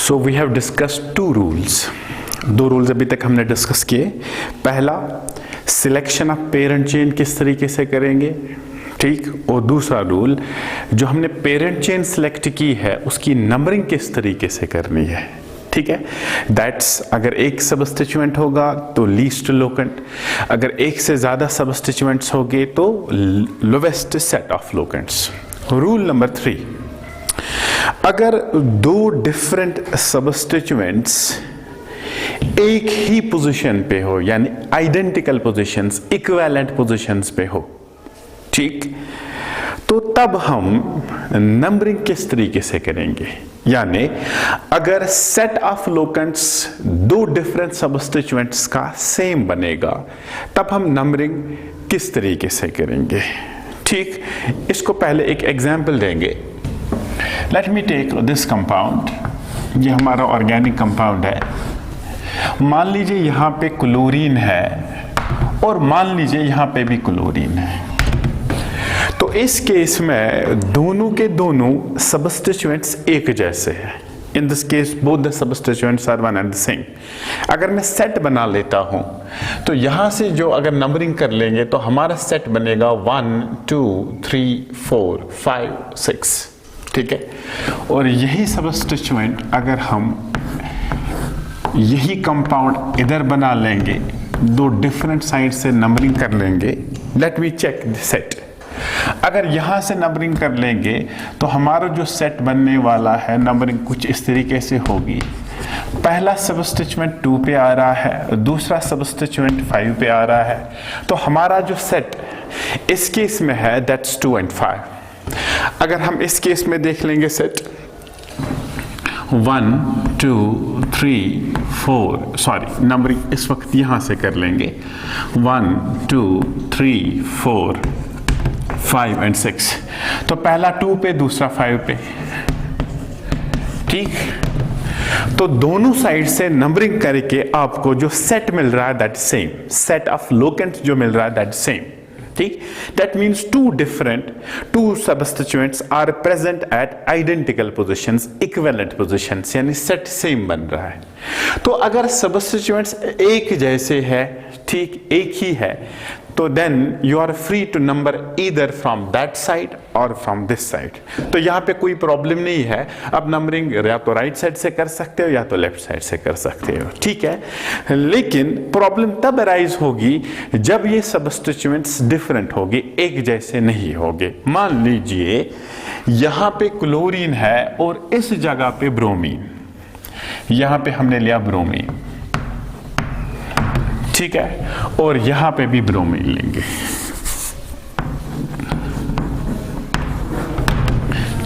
So we have discussed two rules. दो rules अभी तक हमने डिस्कस किए। पहला, सिलेक्शन ऑफ पेरेंट चेन किस तरीके से करेंगे, ठीक। और दूसरा रूल, जो हमने पेरेंट चेन सिलेक्ट की है उसकी नंबरिंग किस तरीके से करनी है, ठीक है। दैट्स, अगर एक सबस्टिट्यूएंट होगा तो लीस्ट लोकेंट, अगर एक से ज्यादा सबस्टिट्यूएंट्स होंगे तो lowest set of locants. Rule number 3, अगर दो डिफरेंट सबस्टिट्यूएंट्स एक ही पोजीशन पे हो, यानी आइडेंटिकल पोजीशंस, इक्विवेलेंट पोजीशंस पे हो, ठीक, तो तब हम नंबरिंग किस तरीके से करेंगे। यानी अगर सेट ऑफ लोकेंट्स दो डिफरेंट सबस्टिट्यूएंट्स का सेम बनेगा तब हम नंबरिंग किस तरीके से करेंगे, ठीक। इसको पहले एक एग्जांपल देंगे। Let me take this compound, ये हमारा ऑर्गेनिक कंपाउंड है। मान लीजिए यहां पे क्लोरीन है और मान लीजिए यहां पे भी क्लोरीन है। तो इस केस में दोनों के दोनों सबस्टिट्यूएंट्स एक जैसे हैं। In this case both the substituents are one and the same. अगर मैं सेट बना लेता हूं तो यहां से जो अगर नंबरिंग कर लेंगे तो हमारा सेट बनेगा 1 2 3 4 5 6, ठीक है। और यही सबस्टिट्यूएंट अगर हम यही कंपाउंड इधर बना लेंगे, दो डिफरेंट साइड से नंबरिंग कर लेंगे। Let me check the set. अगर यहां से नंबरिंग कर लेंगे तो हमारा जो सेट बनने वाला है नंबरिंग कुछ इस तरीके से होगी। पहला सबस्टिट्यूएंट 2 पे आ रहा है, दूसरा सबस्टिट्यूएंट 5 पे आ रहा है। तो हमारा जो सेट इस केस में है दैट्स 2 and 5। अगर हम इस केस में देख लेंगे सेट 1 2 3 4, सॉरी नंबरिंग इस वक्त यहां से कर लेंगे 1 2 3 4 5 and 6। तो पहला 2 पे, दूसरा 5 पे, ठीक। तो दोनों साइड से नंबरिंग करके आपको जो सेट मिल रहा है that same, set of locants जो मिल रहा है दैट सेम, ठीक। That means two substituents are present at identical positions, equivalent positions, यानी सेट सेम बन रहा है। तो अगर सबस्टिट्यूएंट्स एक जैसे है, ठीक, एक ही है, तो then you are free to number either from that side और फ्रॉम दिस साइड। तो यहां पे कोई प्रॉब्लम नहीं है। अब नंबरिंग या तो राइट साइड से कर सकते हो या तो लेफ्ट साइड से कर सकते हो, ठीक है। लेकिन प्रॉब्लम तब अराइज होगी जब ये सबस्टिट्यूएंट्स डिफरेंट होंगे, एक जैसे नहीं होंगे। मान लीजिए यहां पे क्लोरीन है और इस जगह पे ब्रोमीन, यहां पे हमने लिया ब्रोमीन, ठीक है, और यहां पे भी ब्रोमीन लेंगे,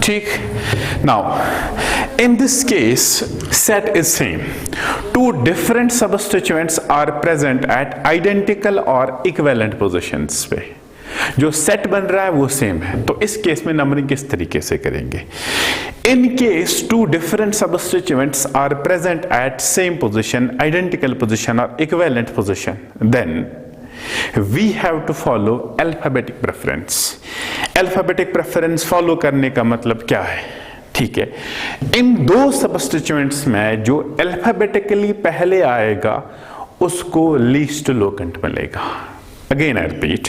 ठीक। Now in this case set is same, two different substituents are present at identical और इक्विवेलेंट पोजीशंस पे। जो सेट बन रहा है वो सेम है। तो इस केस में नंबरिंग किस तरीके से करेंगे। In case two different substituents are present at same position, identical position और equivalent position, then we have to follow alphabetic preference. Alphabetic preference follow करने का मतलब क्या है, ठीक है। इन दो सबस्टिट्यूएंट्स में जो अल्फाबेटिकली पहले आएगा उसको लीस्ट लोकेंट मिलेगा। अगेन आई रिपीट,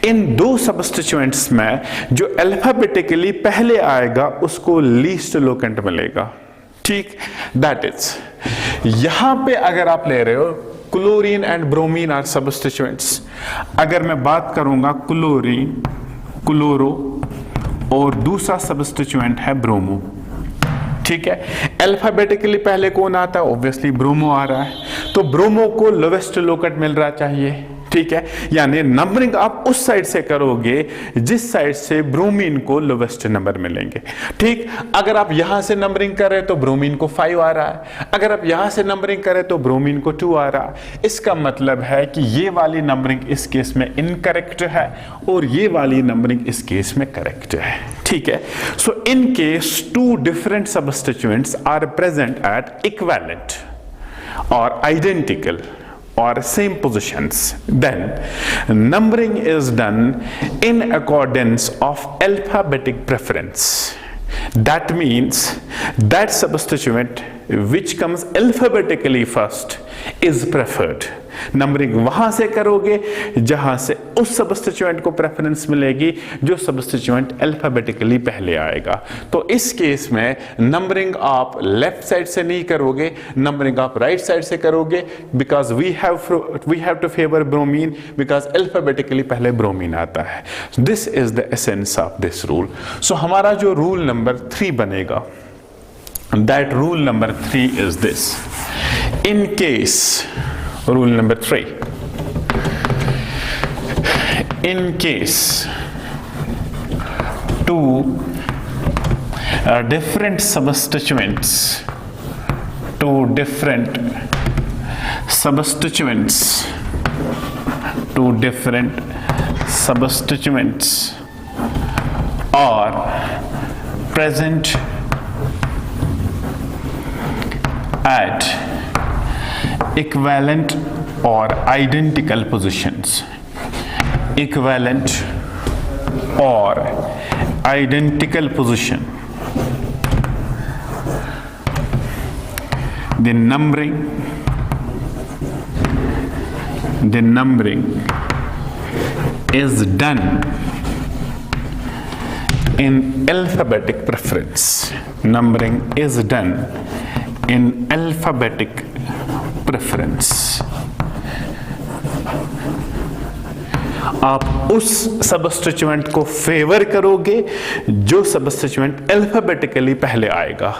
इन दो सबस्टिट्यूएंट्स में जो अल्फाबेटिकली पहले आएगा उसको लीस्ट लोकेंट मिलेगा, ठीक। दैट इज, यहां पे अगर आप ले रहे हो क्लोरीन एंड ब्रोमीन आर सबस्टिट्यूएंट्स। अगर मैं बात करूंगा क्लोरीन, क्लोरो और दूसरा सबस्टिट्यूएंट है ब्रोमो, ठीक है। अल्फाबेटिकली पहले कौन आता है, ऑब्वियसली ब्रोमो आ रहा है, तो ब्रोमो को लोवेस्ट लोकेंट मिल रहा चाहिए, ठीक है। यानी नंबरिंग आप उस साइड से करोगे जिस साइड से ब्रोमीन को लोवेस्ट नंबर मिलेंगे, ठीक। अगर आप यहां से नंबरिंग करें तो ब्रोमीन को 5 आ रहा है, अगर आप यहां से नंबरिंग करें तो ब्रोमीन को 2 आ रहा है। इसका मतलब है कि ये वाली नंबरिंग इस केस में इनकरेक्ट है और ये वाली नंबरिंग इस केस में करेक्ट है, ठीक है। So in case two different substituents are present at equivalent और identical or same positions, then numbering is done in accordance of alphabetic preference. That means that substituent which comes alphabetically first is preferred. Numbering वहां से करोगे जहां से उस सबस्टिट्यूएंट को preference मिलेगी जो सबस्टिट्यूएंट अल्फाबेटिकली पहले आएगा। तो इस केस में नंबरिंग आप लेफ्ट साइड से नहीं करोगे, नंबरिंग आप राइट साइड से करोगे, because we have to favour bromine, because alphabetically पहले ब्रोमीन आता है। This is the essence of this rule. So हमारा जो रूल नंबर 3 बनेगा, that rule number 3 is this. In case, rule number 3, in case two different substituents, are present at equivalent or identical positions, the numbering is done in alphabetic preference. Numbering is done in alphabetic preference. आप उस सबस्टिट्यूएंट को favour करोगे जो सबस्टिट्यूएंट alphabetically पहले आएगा।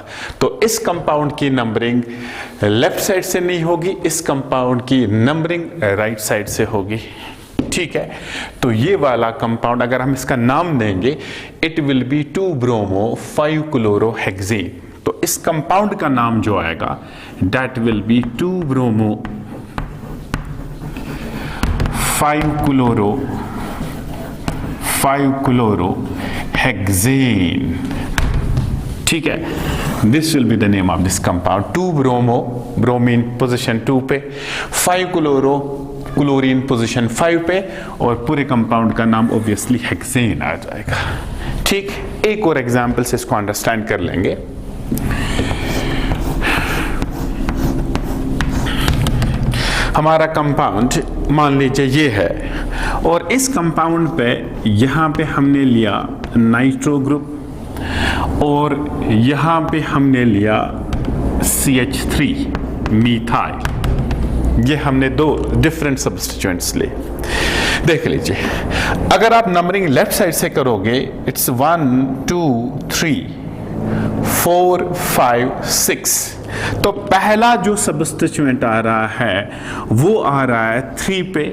तो इस compound की नंबरिंग लेफ्ट साइड से नहीं होगी, इस कंपाउंड की नंबरिंग राइट साइड से होगी। ठीक है, तो ये वाला कंपाउंड अगर हम इसका नाम देंगे, इट विल बी 2-bromo-5-chlorohexane। तो इस कंपाउंड का नाम जो आएगा, दैट विल बी 2-bromo-5-chlorohexane। ठीक है, this will be the name of this compound. 2-bromo, bromine position 2 पे, 5-chloro, क्लोरीन पोजीशन 5 पे, और पूरे कंपाउंड का नाम ऑब्वियसली हेक्सेन आ जाएगा। ठीक, एक और एग्जांपल से इसको अंडरस्टैंड कर लेंगे। हमारा कंपाउंड मान लीजिए ये है, और इस कंपाउंड पे यहां पे हमने लिया नाइट्रो ग्रुप, और यहां पे हमने लिया CH3 मीथाइल। ये हमने दो डिफरेंट सब्स्टिट्यूएंट्स लिए। देख लीजिए, अगर आप नंबरिंग लेफ्ट साइड से करोगे, इट्स 1 2 3 4 5 6। तो पहला जो सब्स्टिट्यूएंट आ रहा है वो आ रहा है 3 पे,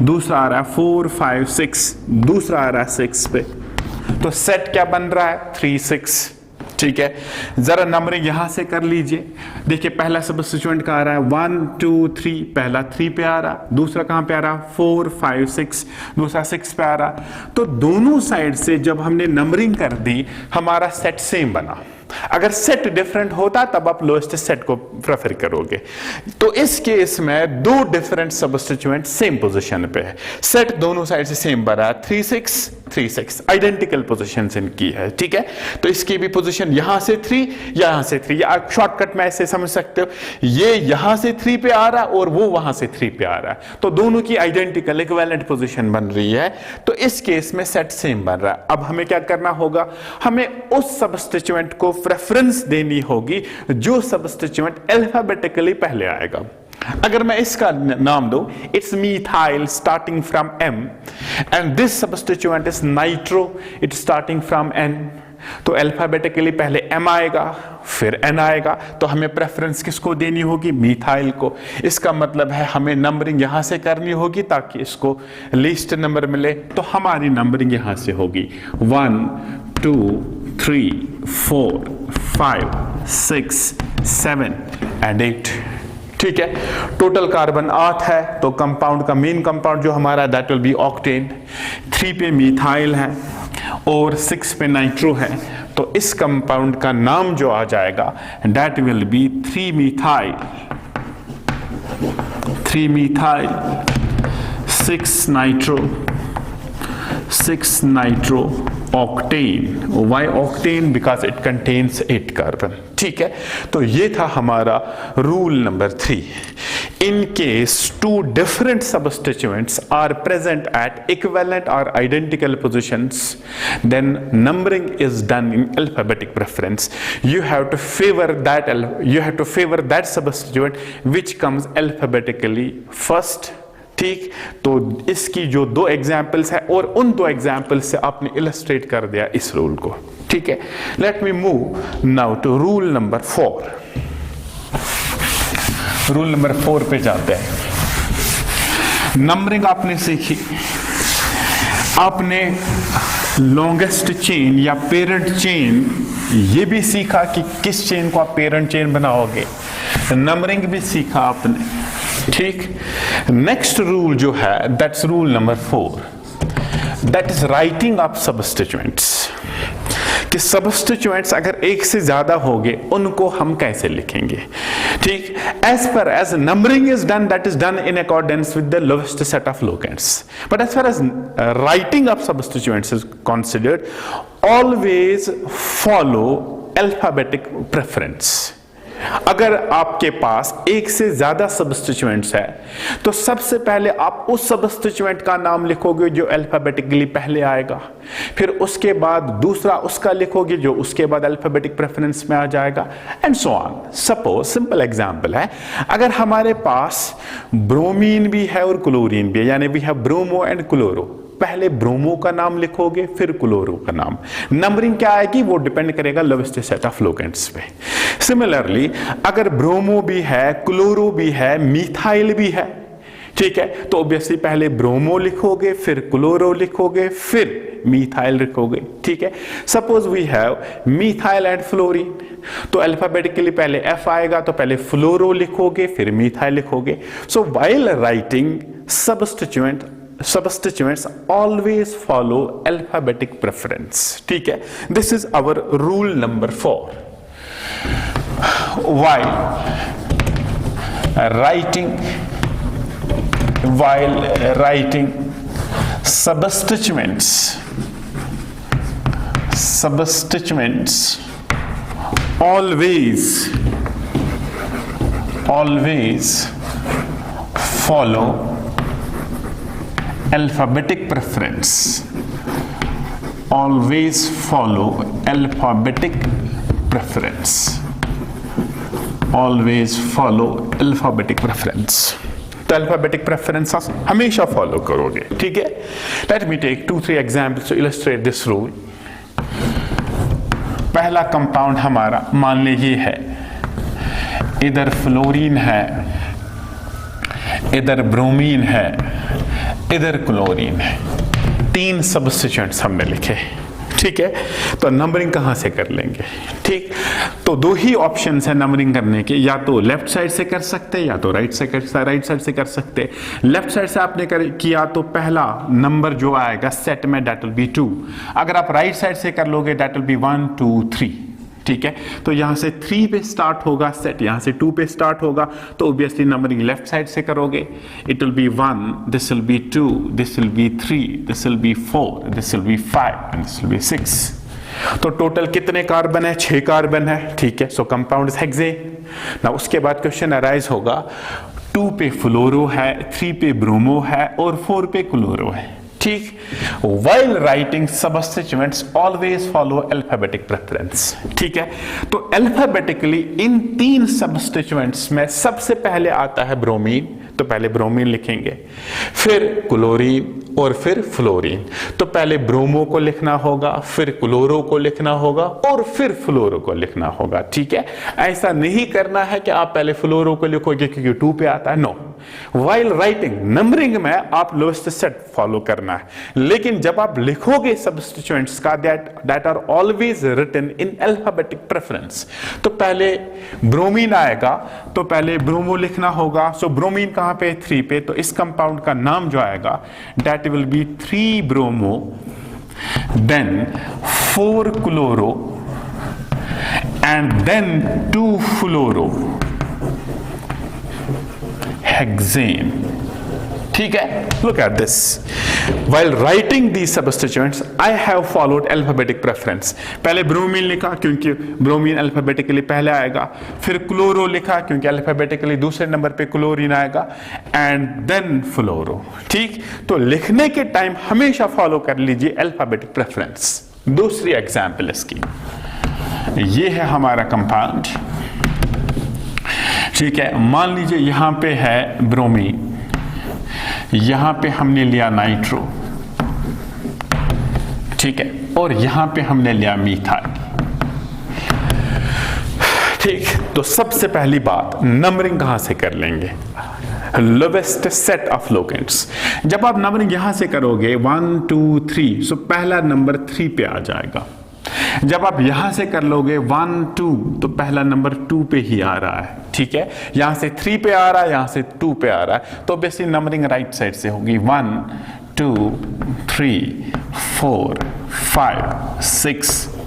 दूसरा आ रहा है 4 5 6, दूसरा आ रहा है 6 पे। तो सेट क्या बन रहा है? 3 6। ठीक है, जरा नंबरिंग यहां से कर लीजिए। देखिए, पहला सब्स्टिट्यूएंट का आ रहा है 1 2 3, पहला 3 पे आ रहा, दूसरा कहां पे आ रहा? 4 5 6, दूसरा 6 पे आ रहा। तो दोनों साइड से जब हमने नंबरिंग कर दी, हमारा सेट सेम बना। अगर सेट डिफरेंट होता तब आप लोएस्ट सेट को प्रेफर करोगे। तो इस केस में दो डिफरेंट सब्स्टिट्यूएंट सेम पोजीशन पे है, सेट दोनों साइड से सेम बना है, 3 6 3 6, आइडेंटिकल पोजीशंस इनकी है। ठीक है, तो इसकी भी पोजीशन यहां से 3, यहां से 3, या शॉर्टकट में ऐसे समझ सकते हो, ये यहां से 3 पे आ रहा और वो वहां से 3 पे आ रहा है, तो दोनों की आइडेंटिकल इक्विवेलेंट पोजीशन बन रही है। तो इस केस में सेट सेम बन रहा है। अब हमें क्या करना होगा? हमें उस सब्स्टिट्यूएंट को प्रेफरेंस देनी होगी जो सब्स्टिट्यूएंट अल्फाबेटिकली पहले आएगा। अगर मैं इसका नाम दूं, it's methyl starting from M, and this substituent is nitro, it's starting from N। तो अल्फाबेटिकली पहले M आएगा, फिर N आएगा। तो हमें प्रेफरेंस किसको देनी होगी? मीथाइल को। इसका मतलब है हमें नंबरिंग यहां से करनी होगी ताकि इसको लीस्ट नंबर मिले। तो हमारी नंबरिंग यहां से होगी 1 2 3 4 5 6 7 एंड 8। ठीक है, टोटल कार्बन 8 है। तो कंपाउंड का मेन कंपाउंड जो हमारा, दैट विल बी ऑक्टेन। 3 पे मीथाइल है और 6 पे नाइट्रो है। तो इस कंपाउंड का नाम जो आ जाएगा, that will be 3 methyl 6 nitro octane. Why octane? Because it contains 8 carbon. ठीक है, तो ये था हमारा rule number 3। In case two different substituents are present at equivalent और identical positions, then numbering is done in alphabetic preference. you have to favor that substituent which comes alphabetically first। ठीक, तो इसकी जो 2 एग्जाम्पल्स है और उन 2 examples से आपने इलस्ट्रेट कर दिया इस रूल को। ठीक है, let me move now to rule number 4। Rule number 4 पे जाते हैं। नंबरिंग आपने सीखी, आपने लॉन्गेस्ट चेन या पेरेंट चेन ये भी सीखा कि किस चेन को आप पेरेंट चेन बनाओगे, नंबरिंग भी सीखा आपने। ठीक, नेक्स्ट रूल जो है that's rule number 4, that is writing of substituents. कि सबस्टिट्यूएंट्स अगर एक से ज्यादा होंगे उनको हम कैसे लिखेंगे। ठीक, एज पर as numbering is done, that is done in accordance with the lowest set of locants, but as far as writing of substituents is considered, always follow alphabetic preference. अगर आपके पास एक से ज्यादा सबस्टिट्यूएंट्स है तो सबसे पहले आप उस सबस्टिट्यूएंट का नाम लिखोगे जो अल्फाबेटिकली पहले आएगा, फिर उसके बाद दूसरा उसका लिखोगे जो उसके बाद अल्फाबेटिक प्रेफरेंस में आ जाएगा, and so on. Suppose simple example है, अगर हमारे पास ब्रोमीन भी है और क्लोरीन भी है, यानी we have bromo and chloro, पहले ब्रोमो का नाम लिखोगे फिर क्लोरो का नाम। नंबरिंग क्या आएगी वो डिपेंड करेगा लोएस्ट सेट ऑफ लोकेंट्स पे। सिमिलरली अगर ब्रोमो भी है, क्लोरो भी है, मिथाइल भी है, ठीक है, तो ऑब्वियसली पहले ब्रोमो लिखोगे फिर क्लोरो लिखोगे फिर मिथाइल लिखोगे। ठीक है, suppose we have methyl and fluorine, तो अल्फाबेटिकली पहले एफ आएगा तो पहले फ्लोरो लिखोगे फिर मिथाइल लिखोगे। So while writing substituents always follow alphabetic preference। ठीक है, this is our rule number 4। while writing substituents always follow alphabetic preference। always follow alphabetic preference। always follow alphabetic preference। तो alphabetic preference हमेशा follow करोगे। ठीक है, let me take 2-3 examples to illustrate this rule। पहला compound हमारा मान लीजिए है, इधर फ्लोरीन है, इधर ब्रोमीन है, इधर क्लोरीन है, 3 सबस्टिट्यूएंट्स हमने लिखे। ठीक है, तो नंबरिंग कहां से कर लेंगे। ठीक, तो 2 ही ऑप्शंस है नंबरिंग करने के, या तो लेफ्ट साइड से कर सकते हैं या तो राइट साइड से कर सकते हैं। लेफ्ट साइड से आपने किया तो पहला नंबर जो आएगा सेट में दैट विल बी 2। अगर आप राइट साइड से कर लोगे दैट विल बी 1 2 3। ठीक है, तो यहां से 3 पे स्टार्ट होगा सेट, यहां से 2 पे स्टार्ट होगा, तो ऑब्वियसली नंबरिंग लेफ्ट साइड से करोगे। It will B 1, this will be 2, this will be 3, this will be 4, this will be 5 and this will B 6। तो टोटल कितने कार्बन है? 6 कार्बन है। ठीक है, सो कंपाउंड इज हेक्सेन। ना उसके बाद क्वेश्चन अराइज होगा, 2 पे फ्लोरो है, 3 पे ब्रोमो है और 4 पे क्लोरो है। ठीक, while writing substituents always follow alphabetic preference। ठीक है, तो अल्फाबेटिकली इन 3 सबस्टिट्यूएंट्स में सबसे पहले आता है ब्रोमीन, तो पहले ब्रोमीन लिखेंगे, फिर क्लोरीन और फिर फ्लोरीन। तो पहले ब्रोमो को लिखना होगा, फिर क्लोरो को लिखना होगा और फिर फ्लोरो को लिखना होगा। ठीक है, ऐसा नहीं करना है कि आप पहले फ्लोरो को लिखोगे क्योंकि 2 पे आता है, नो। while writing नंबरिंग में आप लोएस्ट सेट फॉलो करना है, लेकिन जब आप लिखोगे सबस्टिट्यूएंट्स का that are always written in alphabetic preference, तो पहले ब्रोमीन आएगा तो पहले ब्रोमो लिखना होगा। सो ब्रोमीन कहां पे? 3 पे, तो इस कंपाउंड का नाम जो आएगा that will be 3 bromo, then 4 chloro and then 2 fluoro hexane. ठीक है, look at this, While writing these substituents, I have followed alphabetic preference. पहले ब्रोमीन लिखा क्योंकि ब्रोमीन अल्फाबेटिकली पहले आएगा, फिर क्लोरो लिखा क्योंकि अल्फाबेटिकली दूसरे नंबर पे क्लोरीन आएगा, एंड देन फ्लोरो। ठीक, तो लिखने के टाइम हमेशा फॉलो कर लीजिए अल्फाबेटिक प्रेफरेंस। दूसरी एग्जाम्पल इसकी, ये है हमारा कंपाउंड, ठीक है। मान लीजिए यहां पे है ब्रोमीन, यहां पे हमने लिया नाइट्रो, ठीक है, और यहां पे हमने लिया मीथाइल। ठीक, तो सबसे पहली बात नंबरिंग कहां से कर लेंगे? Lowest set of locants. जब आप नंबरिंग यहां से करोगे 1 2 3, सो पहला नंबर 3 पे आ जाएगा। जब आप यहां से कर लोगे 1 2, तो पहला नंबर 2 पे ही आ रहा है, ठीक है। यहां से 3 पे आ रहा है, यहां से 2 पे आ रहा है, तो बेसिक नंबरिंग राइट साइड से होगी 1 2 3 4 5 6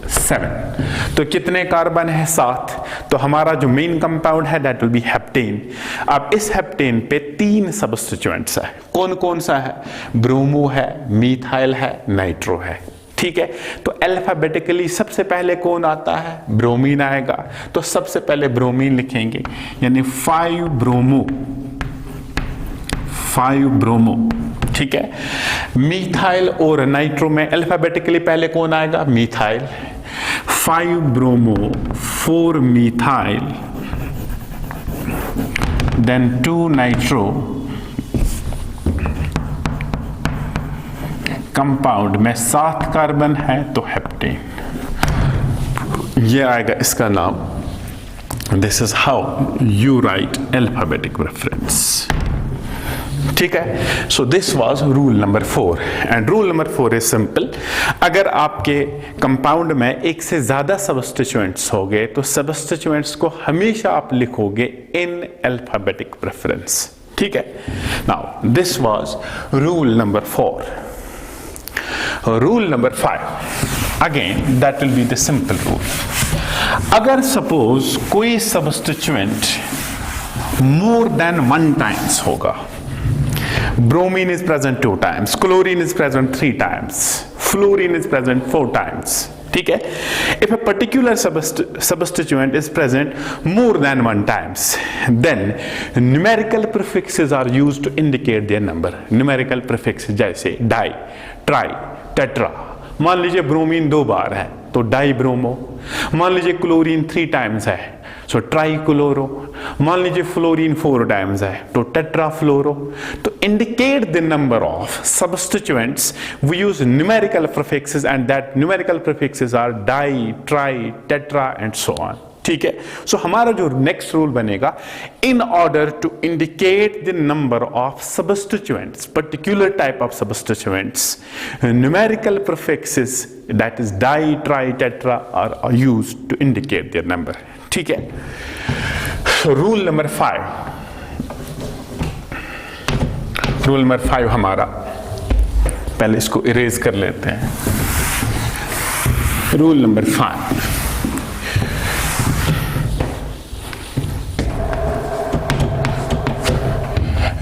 7। तो कितने कार्बन है? 7। तो हमारा जो मेन कंपाउंड है दैट विल बी हेप्टेन। अब इस हेप्टेन पे 3 सब्स्टिट्यूएंट्स है। कौन कौन सा है? ब्रोमो है, मीथाइल है, नाइट्रो है, ठीक है। तो अल्फाबेटिकली सबसे पहले कौन आता है? ब्रोमीन आएगा, तो सबसे पहले ब्रोमीन लिखेंगे, यानी 5 ब्रोमो, ठीक है। मीथाइल और नाइट्रो में अल्फाबेटिकली पहले कौन आएगा? Methyl. 5 bromo 4 methyl, then 2 nitro, compound में 7 कार्बन है तो हेप्टेन, ये आएगा इसका नाम। This is how you right alphabetic reference, ठीक है। So this was rule number 4, and rule number 4 is simple. अगर आपके कंपाउंड में एक से ज्यादा सब्स्टिट्यूएंट्स हो गए तो सब्स्टिट्यूएंट्स को हमेशा आप लिखोगे इन अल्फाबेटिक प्रेफरेंस, ठीक है। Now this was rule number 4। Rule number 5, again that will be the simple rule. अगर suppose कोई substituent more than 1 times होगा, bromine is present 2 times, chlorine is present 3 times, fluorine is present 4 times, ठीक है। If a particular substituent is present more than 1 times, then numerical prefixes are used to indicate their number. Numerical prefixes जैसे die, tri, tetra. मान लीजिए bromine 2 बार है तो die bromo, मान लीजिए chlorine 3 times है सो ट्राई क्लोरो, मान लीजिए फ्लोरीन 4 टाइम्स है तो टेट्रा फ्लोरो। तो indicate the number of substituents we use numerical prefixes, and that numerical prefixes are di, tri, tetra and so on, ठीक है। सो हमारा जो नेक्स्ट रूल बनेगा, in order to indicate the number of substituents, particular type of substituents, numerical prefixes that is di, tri, tetra are used to indicate their number, ठीक है। So rule number 5, rule number 5 हमारा, पहले इसको erase कर लेते हैं। Rule number 5,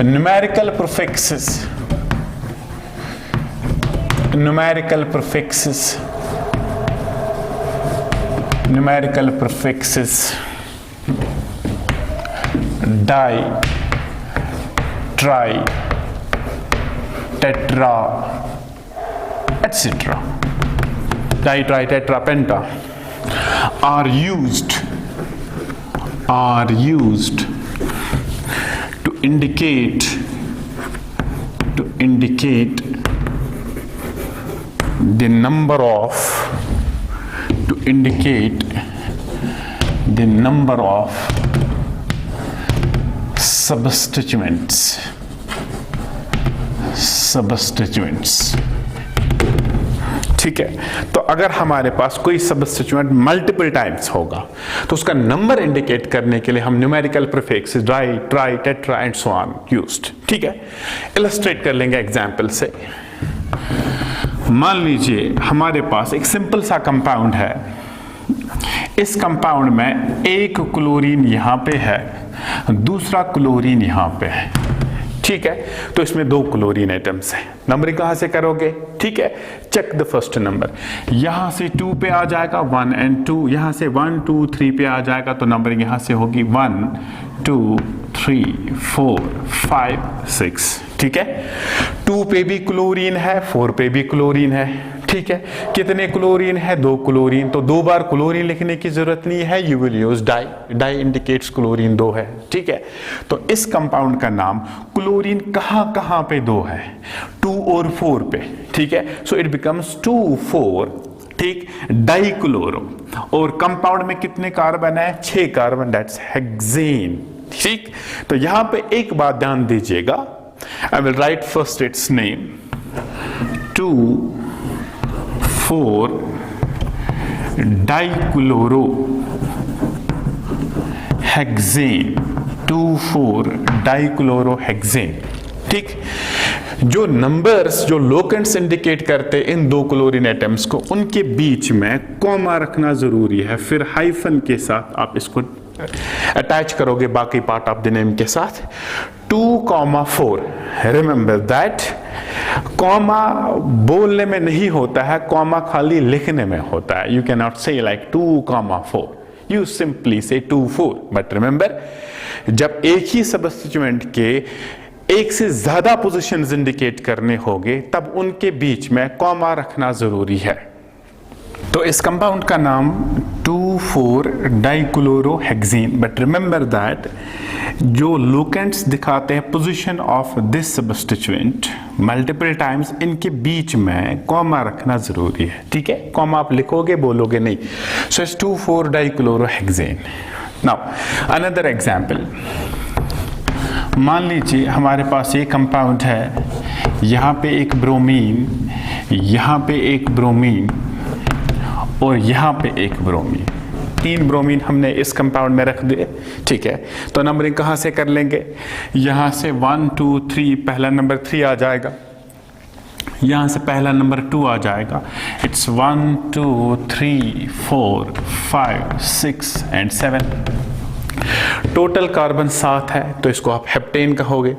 numerical prefixes di, tri, tetra, etc. Di, tri, tetra, penta are used to indicate the number of substituents, ठीक है। तो अगर हमारे पास कोई सब्स्टिट्यूएंट मल्टीपल टाइम्स होगा तो उसका नंबर इंडिकेट करने के लिए हम numerical prefix di, tri, tetra and so on used, ठीक है। इलस्ट्रेट कर लेंगे एग्जांपल से। मान लीजिए हमारे पास एक सिंपल सा कंपाउंड है, इस कंपाउंड में एक क्लोरीन यहां पे है, दूसरा क्लोरीन यहां पे है, ठीक है, तो इसमें 2 क्लोरीन एटम्स हैं। नंबरिंग कहां से करोगे? ठीक है, चेक द फर्स्ट नंबर। यहां से 2 पे आ जाएगा 1 and 2, यहां से 1 2 3 पे आ जाएगा, तो नंबरिंग यहां से होगी 1 2 3 4 5 6। ठीक है, 2 पे भी क्लोरीन है, 4 पे भी क्लोरीन है। ठीक है, कितने क्लोरीन है? 2 क्लोरीन। तो 2 बार क्लोरीन लिखने की जरूरत नहीं है, you will use di. Di indicates chlorine 2 है। ठीक है, तो इस कंपाउंड का नाम क्लोरीन कहां पे 2 है? 2 और 4 पे। ठीक है, सो इट बिकम्स 2,4, ठीक, डाइक्लोरो। और कंपाउंड में कितने कार्बन है? 6 कार्बन, दैट्स हेक्सेन। ठीक, तो यहां पे एक बात ध्यान दीजिएगा, आई will right first it's name 2,4 dichloro hexane, 2,4 dichloro hexane. ठीक, जो नंबर्स, जो लोकेंट्स इंडिकेट करते हैं इन 2 क्लोरीन एटम्स को, उनके बीच में कॉमा रखना जरूरी है, फिर हाइफन के साथ आप इसको अटैच करोगे बाकी पार्ट ऑफ द नेम के साथ। 2,4, रिमेंबर दैट कॉमा बोलने में नहीं होता है, कॉमा खाली लिखने में होता है। यू कैन नॉट से लाइक 2,4, यू सिंपली से 2,4। बट रिमेंबर, जब एक ही सबस्टिट्यूएंट के एक से ज्यादा पोजीशंस इंडिकेट करने होंगे, तब उनके बीच में कॉमा रखना जरूरी है। तो इस कंपाउंड का नाम 2,4 डाइक्लोरोहेक्सेन। बट रिमेंबर दैट जो लोकेंट्स दिखाते हैं position of this substituent multiple times, इनके बीच में कॉमा रखना जरूरी है। ठीक है, कॉमा आप लिखोगे, बोलोगे नहीं। So it's 2,4 dichlorohexane. Now another example, मान लीजिए हमारे पास एक कंपाउंड है, यहां पे एक ब्रोमीन, यहां पे एक ब्रोमीन और यहां पे एक ब्रोमीन। 3 ब्रोमीन हमने इस कंपाउंड में रख दिए। ठीक है, तो नंबरिंग कहां से कर लेंगे? यहां से 1 2 3, पहला नंबर 3 आ जाएगा, यहां से पहला नंबर 2 आ जाएगा। It's 1 2 3 4 5 6 and 7। टोटल कार्बन 7 है, तो इसको आप हेप्टेन कहोगे।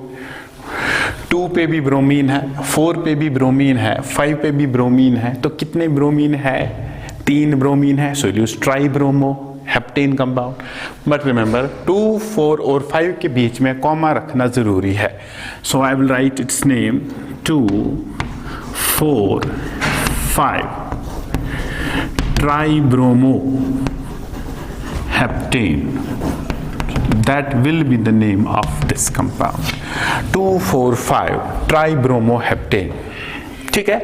2 पे भी ब्रोमीन है, 4 पे भी ब्रोमीन है, 5 पे भी ब्रोमीन है, तो कितने ब्रोमीन है? 3 ब्रोमीन है, so use tribromo heptane compound. But remember 2 4 और 5 के बीच में कॉमा रखना जरूरी है। So I will write its name 2 4 5 tribromo heptane. That will be the name of this compound 2,4,5 tribromoheptane. ठीक है,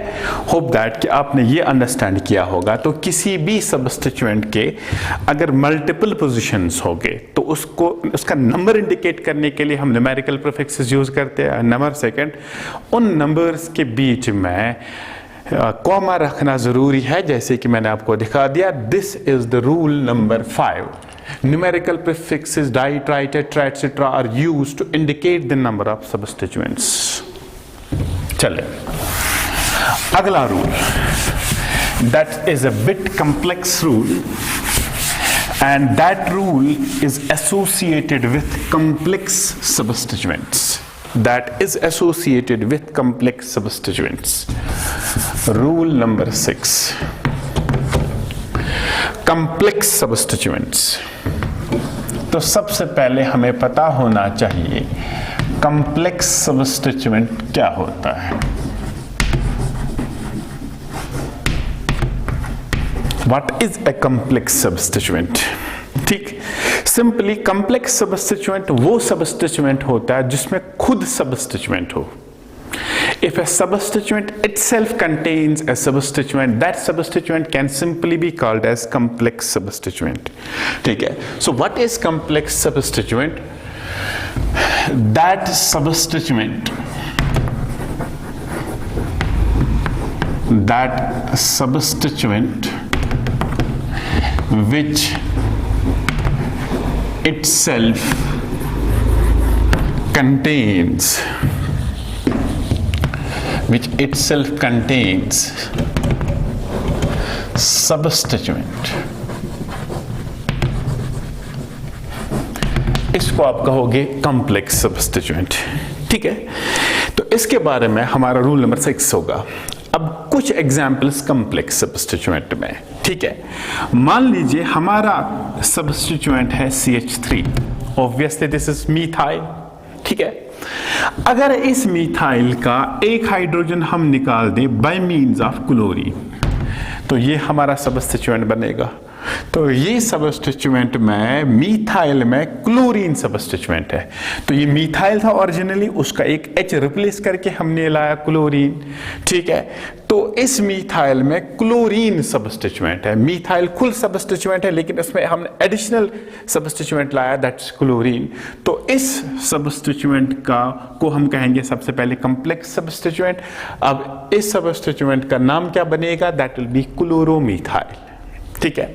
होप दैट कि आपने ये अंडरस्टैंड किया होगा। तो किसी भी सबस्टिट्यूएंट के अगर मल्टीपल पोजीशंस होंगे, तो उसको उसका नंबर इंडिकेट करने के लिए हम न्यूमेरिकल प्रीफिक्सेस यूज करते हैं, नंबर सेकंड। उन नंबर्स के बीच में कॉमा रखना जरूरी है, जैसे कि मैंने आपको दिखा दिया। This is the rule number 5। Numerical prefixes di, tri, tetra, etc. are used to indicate the number of substituents. चले, अगला rule, that is a bit complex rule, and that rule is associated with complex substituents. That is associated with complex substituents. Rule number 6. Complex substituents. तो सबसे पहले हमें पता होना चाहिए complex substituent क्या होता है। What is a complex substituent? ठीक, सिंपली complex substituent वो substituent होता है जिसमें खुद substituent हो। If a substituent itself contains a substituent, that substituent can simply be called as complex substituent. ठीक है, so what is complex substituent? That substituent which itself contains substituent, इसको आप कहोगे complex substituent। ठीक है, तो इसके बारे में हमारा रूल नंबर 6 होगा। अब कुछ एग्जाम्पल्स कॉम्प्लेक्स सब्स्टिट्यूएंट में, ठीक है। मान लीजिए हमारा सब्स्टिट्यूएंट है CH3, obviously this is methyl, ठीक है। अगर इस मीथाइल का एक हाइड्रोजन हम निकाल दें बाय मीन्स ऑफ क्लोरीन, तो ये हमारा सब्स्टिट्यूएंट बनेगा। तो ये सब्स्टिट्यूएंट में मीथाइल में क्लोरीन सब्स्टिट्यूएंट है। तो ये मीथाइल था ओरिजिनली, उसका एक H रिप्लेस करके हमने लाया क्लोरीन, ठीक है। तो इस मीथाइल में क्लोरीन सब्स्टिट्यूएंट है। मीथाइल खुद सब्स्टिट्यूएंट है, लेकिन इसमें हमने एडिशनल सब्स्टिट्यूएंट लाया, दैट्स क्लोरीन। तो इस सब्स्टिट्यूएंट को हम कहेंगे सबसे पहले कॉम्प्लेक्स सब्स्टिट्यूएंट। अब इस सब्स्टिट्यूएंट का नाम क्या बनेगा, दैट विल बी क्लोरोमीथाइल, ठीक है।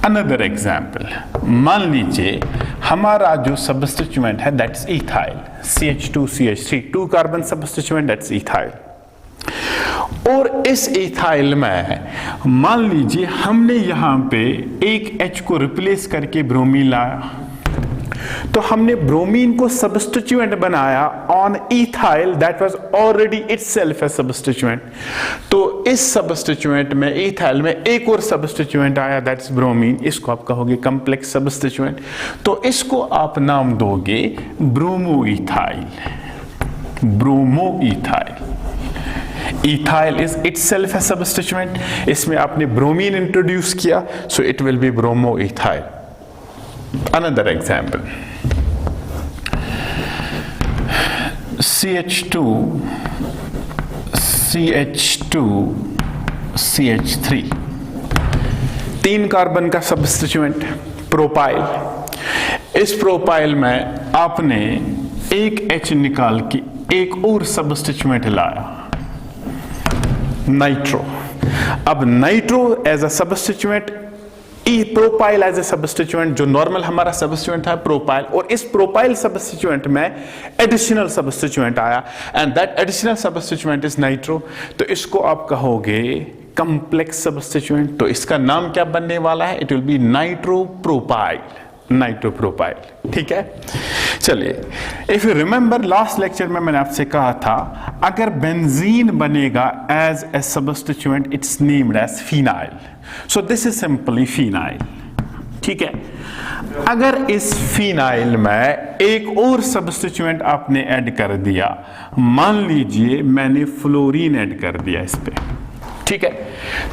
अनदर एग्जाम्पल, मान लीजिए हमारा जो सब्स्टिट्यूएंट है that's ethyl, CH2CH3, 2 carbon substituent, that's ethyl. और इस इथाइल में मान लीजिए हमने यहां पे एक H को रिप्लेस करके ब्रोमीन लाया, तो हमने ब्रोमीन को सब्स्टिट्यूएंट बनाया on ethyl that was already itself a substituent. तो इस सब्स्टिट्यूएंट में इथाइल में एक और सब्स्टिट्यूएंट आया, दैट्स ब्रोमीन। इसको आप कहोगे कॉम्प्लेक्स सब्स्टिट्यूएंट। तो इसको आप नाम दोगे bromoethyl, bromoethyl. Ethyl is itself a substituent, इसमें आपने ब्रोमीन इंट्रोड्यूस किया, so it will be bromoethyl. Another example, CH2, CH3, 3 carbon का सब्स्टिट्यूएंट प्रोपाइल। इस प्रोपाइल में आपने एक H निकाल के एक और सब्स्टिट्यूएंट लाया, नाइट्रो। अब nitro as a substituent, propyl as a substituent, जो नॉर्मल हमारा सब्स्टिट्यूएंट था प्रोपाइल, और इस प्रोपाइल सब्स्टिट्यूएंट में एडिशनल सब्स्टिट्यूएंट आया and that additional substituent is nitro. तो इसको आप कहोगे कॉम्प्लेक्स सब्स्टिट्यूएंट। तो इसका नाम क्या बनने वाला है, it will be nitropropyl, nitropropyl, ठीक है। चलिए, if you remember last lecture में मैंने आपसे कहा था अगर बेंजीन बनेगा as a substituent it's named as phenyl. So this is simply phenyl, ठीक है। अगर इस फिनाइल में एक और सब्स्टिट्यूएंट आपने ऐड कर दिया, मान लीजिए मैंने फ्लोरीन ऐड कर दिया इस पे, ठीक है,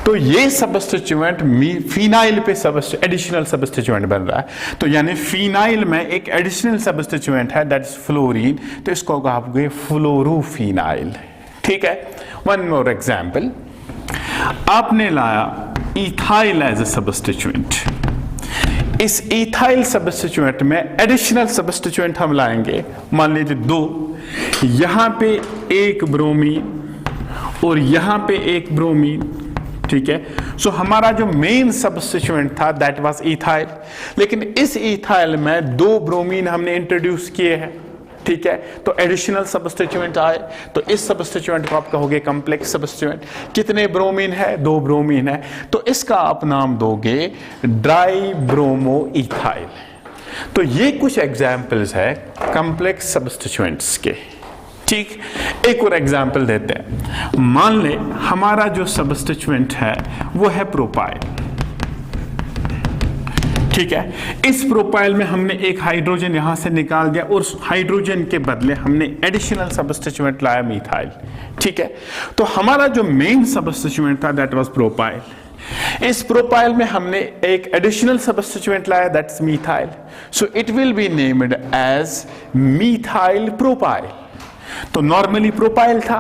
तो ये सब्स्टिट्यूएंट फिनाइल पे एडिशनल सब्स्टिट्यूएंट बन रहा है। तो यानी फिनाइल में एक एडिशनल सब्स्टिट्यूएंट है दैट इज फ्लोरीन, तो इसको कहोगे फ्लोरोफिनाइल, ठीक है। वन मोर एग्जांपल, आपने लाया इथाइल एज ए सब्स्टिट्यूएंट। इस इथाइल सब्स्टिट्यूएंट में एडिशनल सब्स्टिट्यूएंट हम लाएंगे, मान लीजिए 2, यहां पे एक ब्रोमीन और यहां पे एक ब्रोमीन, ठीक है। सो हमारा जो मेन सब्स्टिट्यूएंट था दैट वाज इथाइल, लेकिन इस इथाइल में 2 ब्रोमीन हमने इंट्रोड्यूस किए हैं, ठीक है। तो एडिशनल सब्स्टिट्यूएंट आए, तो इस सब्स्टिट्यूएंट को आप कहोगे कॉम्प्लेक्स सब्स्टिट्यूएंट। कितने ब्रोमीन है, 2 ब्रोमीन है, तो इसका आप नाम दोगे ड्राई ब्रोमोइथाइल। तो ये कुछ एग्जाम्पल्स है कॉम्प्लेक्स सब्स्टिट्यूएंट्स के, ठीक। एक और एग्जाम्पल देते हैं, मान ले हमारा जो सब्स्टिट्यूएंट है वो है प्रोपाइल, ठीक है। इस प्रोपाइल में हमने एक हाइड्रोजन यहां से निकाल दिया और हाइड्रोजन के बदले हमने एडिशनल सब्स्टिट्यूएंट लाया मीथाइल, ठीक है। तो हमारा जो मेन सब्स्टिट्यूएंट था दैट वाज प्रोपाइल। इस प्रोपाइल में हमने एक एडिशनल सब्स्टिट्यूएंट लाया that's methyl, so it will be named as methyl propyl. तो नॉर्मली प्रोपाइल था,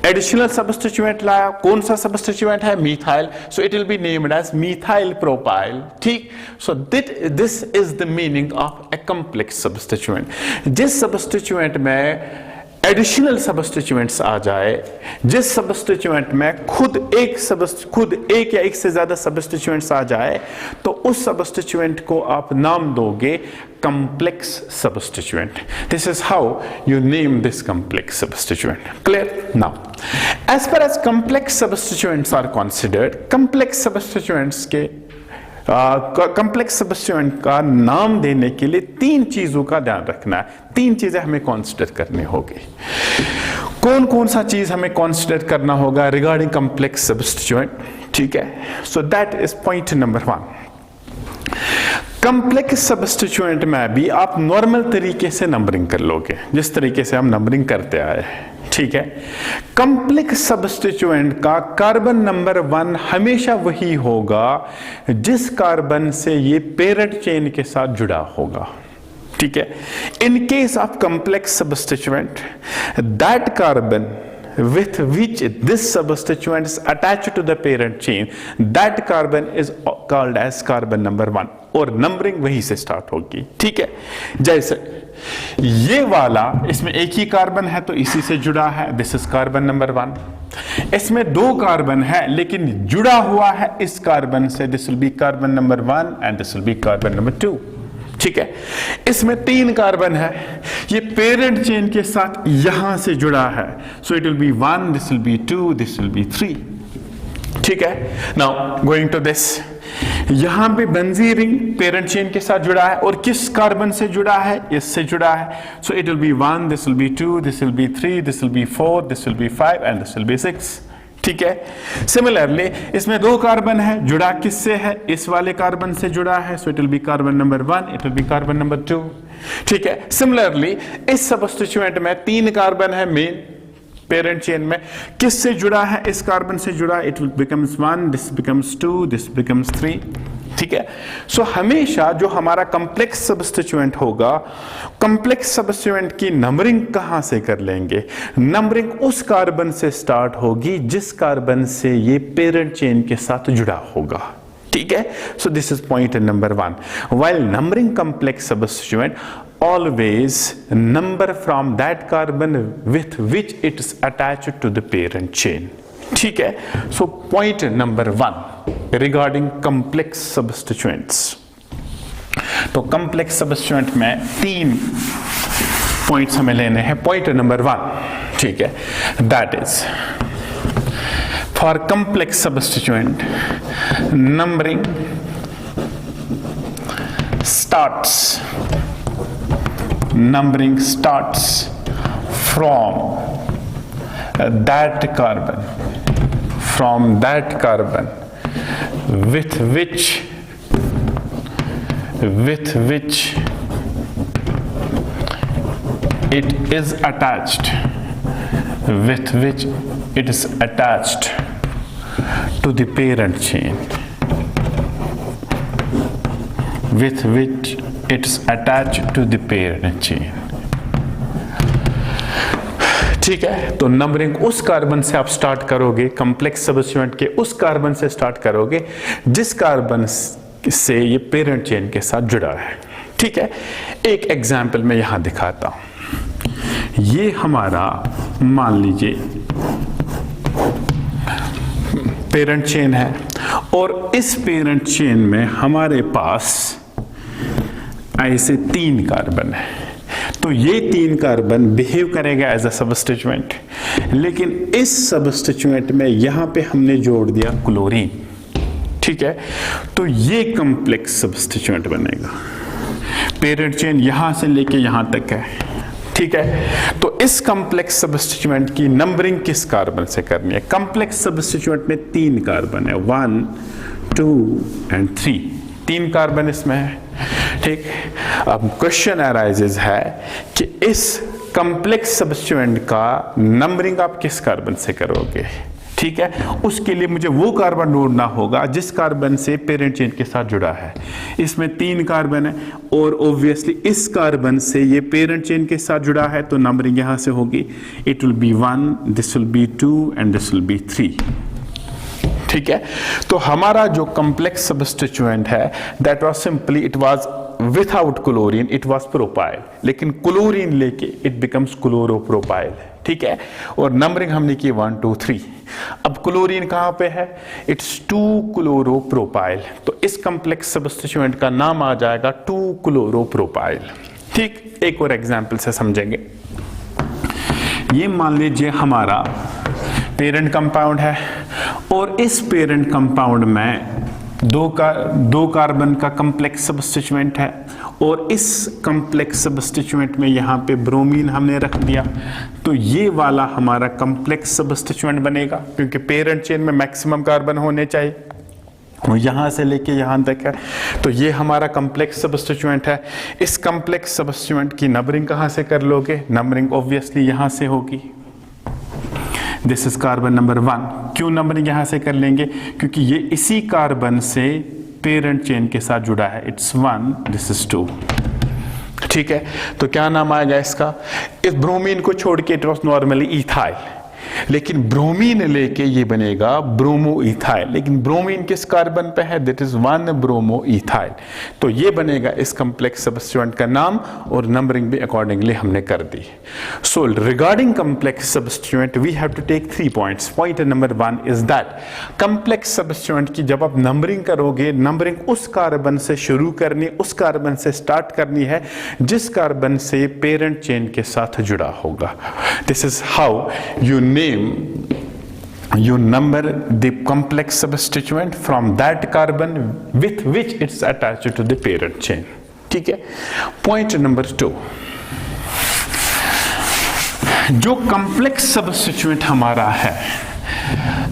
एडिशनल सब्स्टिट्यूएंट लाया, कौन सा सब्स्टिट्यूएंट है, methyl, so it will be named as methyl propyl, ठीक। So this is the meaning of a complex substituent. जिस substituent में additional substituents आ जाए, जिस सब्स्टिट्यूएंट में खुद एक या एक से ज्यादा सब्स्टिट्यूएंट्स आ जाए, तो उस सब्स्टिट्यूएंट को आप नाम दोगे complex substituent. This is how you name this complex substituent. Clear? Now, as far as complex substituents are considered, complex substituents के कॉम्प्लेक्स सब्स्टिट्यूएंट का नाम देने के लिए 3 चीजों का ध्यान रखना है, 3 चीजें हमें कंसीडर करनी होगी। कौन कौन सा चीज हमें कंसीडर करना होगा रिगार्डिंग कॉम्प्लेक्स सब्स्टिट्यूएंट, ठीक है। So that is point number 1। Complex substituent में भी आप नॉर्मल तरीके से नंबरिंग कर लोगे, जिस तरीके से हम नंबरिंग करते आए हैं, ठीक है। कॉम्प्लेक्स सब्स्टिट्यूएंट का कार्बन नंबर 1 हमेशा वही होगा जिस कार्बन से ये पेरेंट चेन के साथ जुड़ा होगा, ठीक है। In case of complex substituent, that carbon with which this substituent is attached to the parent chain, that carbon is called as carbon number 1, और नंबरिंग वहीं से स्टार्ट होगी, ठीक है। जैसे ये वाला, इसमें एक ही कार्बन है तो इसी से जुड़ा है, दिस इज कार्बन नंबर 1। इसमें 2 कार्बन है लेकिन जुड़ा हुआ है इस कार्बन से, this will B carbon number 1 and this will B carbon number 2, ठीक है। इसमें 3 कार्बन है, ये पेरेंट चेन के साथ यहां से जुड़ा है, so it will B 1, this will be 2, this will be 3, ठीक है। नाउ गोइंग टू दिस, यहां पे बेंजीन रिंग पेरेंट चेन के साथ जुड़ा है और किस कार्बन से जुड़ा है, इससे जुड़ा है, so it will B 1, this will be 2, this will be 3, this will be 4, this will be 5 and this will B 6, ठीक है। सिमिलरली इसमें 2 कार्बन है, जुड़ा किससे है, इस वाले कार्बन से जुड़ा है, so it will B carbon number 1, it will B carbon number 2, ठीक है। सिमिलरली इस सब्स्टिट्यूएंट में 3 कार्बन है मेन पेरेंट चेन में, किससे जुड़ा है, इस कार्बन से जुड़ा, it will becomes 1, this becomes 2, this becomes 3, ठीक है। सो हमेशा जो हमारा कॉम्प्लेक्स सब्स्टिट्यूएंट होगा, कॉम्प्लेक्स सब्स्टिट्यूएंट की नंबरिंग कहां से कर लेंगे, नंबरिंग उस कार्बन से स्टार्ट होगी जिस कार्बन से ये पेरेंट चेन के साथ जुड़ा होगा, ठीक है। So this is point number 1। While numbering complex substituent, always number from that carbon with which it is attached to the parent chain, ठीक है। so point number 1 regarding complex substituents, तो complex substituent में 3 points हमें लेने हैं। point number 1, ठीक है, that is for complex substituent numbering starts from that carbon with which it is attached to the parent chain, with which it's attached to the parent chain, ठीक है। तो numbering उस carbon से आप start करोगे, complex substituent के उस carbon से स्टार्ट करोगे जिस कार्बन से ये पेरेंट चेन के साथ जुड़ा है, ठीक है। एक एग्जाम्पल मैं यहां दिखाता हूं। ये हमारा मान लीजिए पेरेंट चेन है और इस पेरेंट चेन में हमारे पास ऐसे 3 कार्बन है, तो ये 3 कार्बन बिहेव करेगा एज अ सब्स्टिट्यूएंट, लेकिन इस सब्स्टिट्यूएंट में यहां पे हमने जोड़ दिया क्लोरीन, ठीक है। तो ये कॉम्प्लेक्स सब्स्टिट्यूएंट बनेगा, पेरेंट चेन यहां से लेके यहां तक है, ठीक है। तो इस कॉम्प्लेक्स सब्स्टिट्यूएंट की नंबरिंग किस कार्बन से करनी है, कॉम्प्लेक्स सब्स्टिट्यूएंट में 3 कार्बन है, 1, 2 एंड 3, 3 कार्बन इसमें है, ठीक। अब क्वेश्चन अराइजेज है कि इस कॉम्प्लेक्स सब्स्टिट्यूएंट का नंबरिंग आप किस कार्बन से करोगे, ठीक है। उसके लिए मुझे वो कार्बन ढूंढना होगा जिस कार्बन से पेरेंट चेन के साथ जुड़ा है। इसमें 3 कार्बन है और ऑब्वियसली इस कार्बन से ये पेरेंट चेन के साथ जुड़ा है, तो नंबरिंग यहां से होगी, it will B 1, this will be 2 and this will be 3, ठीक है। तो हमारा जो कॉम्प्लेक्स सब्स्टिट्यूएंट है that was simply, it was without chlorine, it was propyl, लेकिन क्लोरीन लेके इट बिकम्स क्लोरोप्रोपाइल, ठीक है। और नंबरिंग हमने की 1, 2, 3। अब क्लोरीन कहां पे है, इट्स 2 क्लोरोप्रोपाइल, तो इस कॉम्प्लेक्स सब्स्टिट्यूएंट का नाम आ जाएगा 2 क्लोरोप्रोपाइल, ठीक। एक और एग्जांपल से समझेंगे। ये मान लीजिए हमारा पेरेंट कंपाउंड है और इस पेरेंट कंपाउंड में दो कार्बन का कम्प्लेक्स सबस्टिट्यूएंट है और इस कम्प्लेक्स सबस्टिट्यूएंट में यहाँ पे ब्रोमीन हमने रख दिया, तो ये वाला हमारा कम्प्लेक्स सबस्टिट्यूएंट बनेगा, क्योंकि पेरेंट चेन में मैक्सिमम कार्बन होने चाहिए और यहाँ से लेके यहाँ तक है, तो ये हमारा कम्प्लेक्स सबस्टिट्यूएंट है। इस कम्प्लेक्स सबस्टिट्यूएंट की नंबरिंग कहाँ से कर लोगे? नंबरिंग ऑब्वियसली यहाँ से होगी। This is carbon number 1। क्यों नंबरिंग यहाँ से कर लेंगे? क्योंकि ये इसी कार्बन से पेरेंट चेन के साथ जुड़ा है। It's 1, this is 2। ठीक है, तो क्या नाम आएगा इसका? इस ब्रोमीन को छोड़ के इट वॉज नॉर्मली इथाइल, लेकिन ब्रोमीन लेके ये बनेगा ब्रोमो इथाइल। लेकिन ब्रोमीन किस कार्बन पे है? That is 1 bromo ethyl. तो ये बनेगा इस कम्प्लेक्स सबस्टिट्यूएंट का नाम, और नंबरिंग भी अकॉर्डिंगली हमने कर दी। So regarding complex substituent we have to take 3 points. Point number 1 is that complex substituent की जब आप नंबरिंग करोगे, नंबरिंग उस कार्बन से शुरू करनी, उस कार्बन से स्टार्ट करनी है जिस कार्बन से पेरेंट चेन के साथ जुड़ा होगा। This is how you number the complex substituent from that carbon with which it's attached to the parent chain. ठीक है। Point number 2, जो complex substituent हमारा है,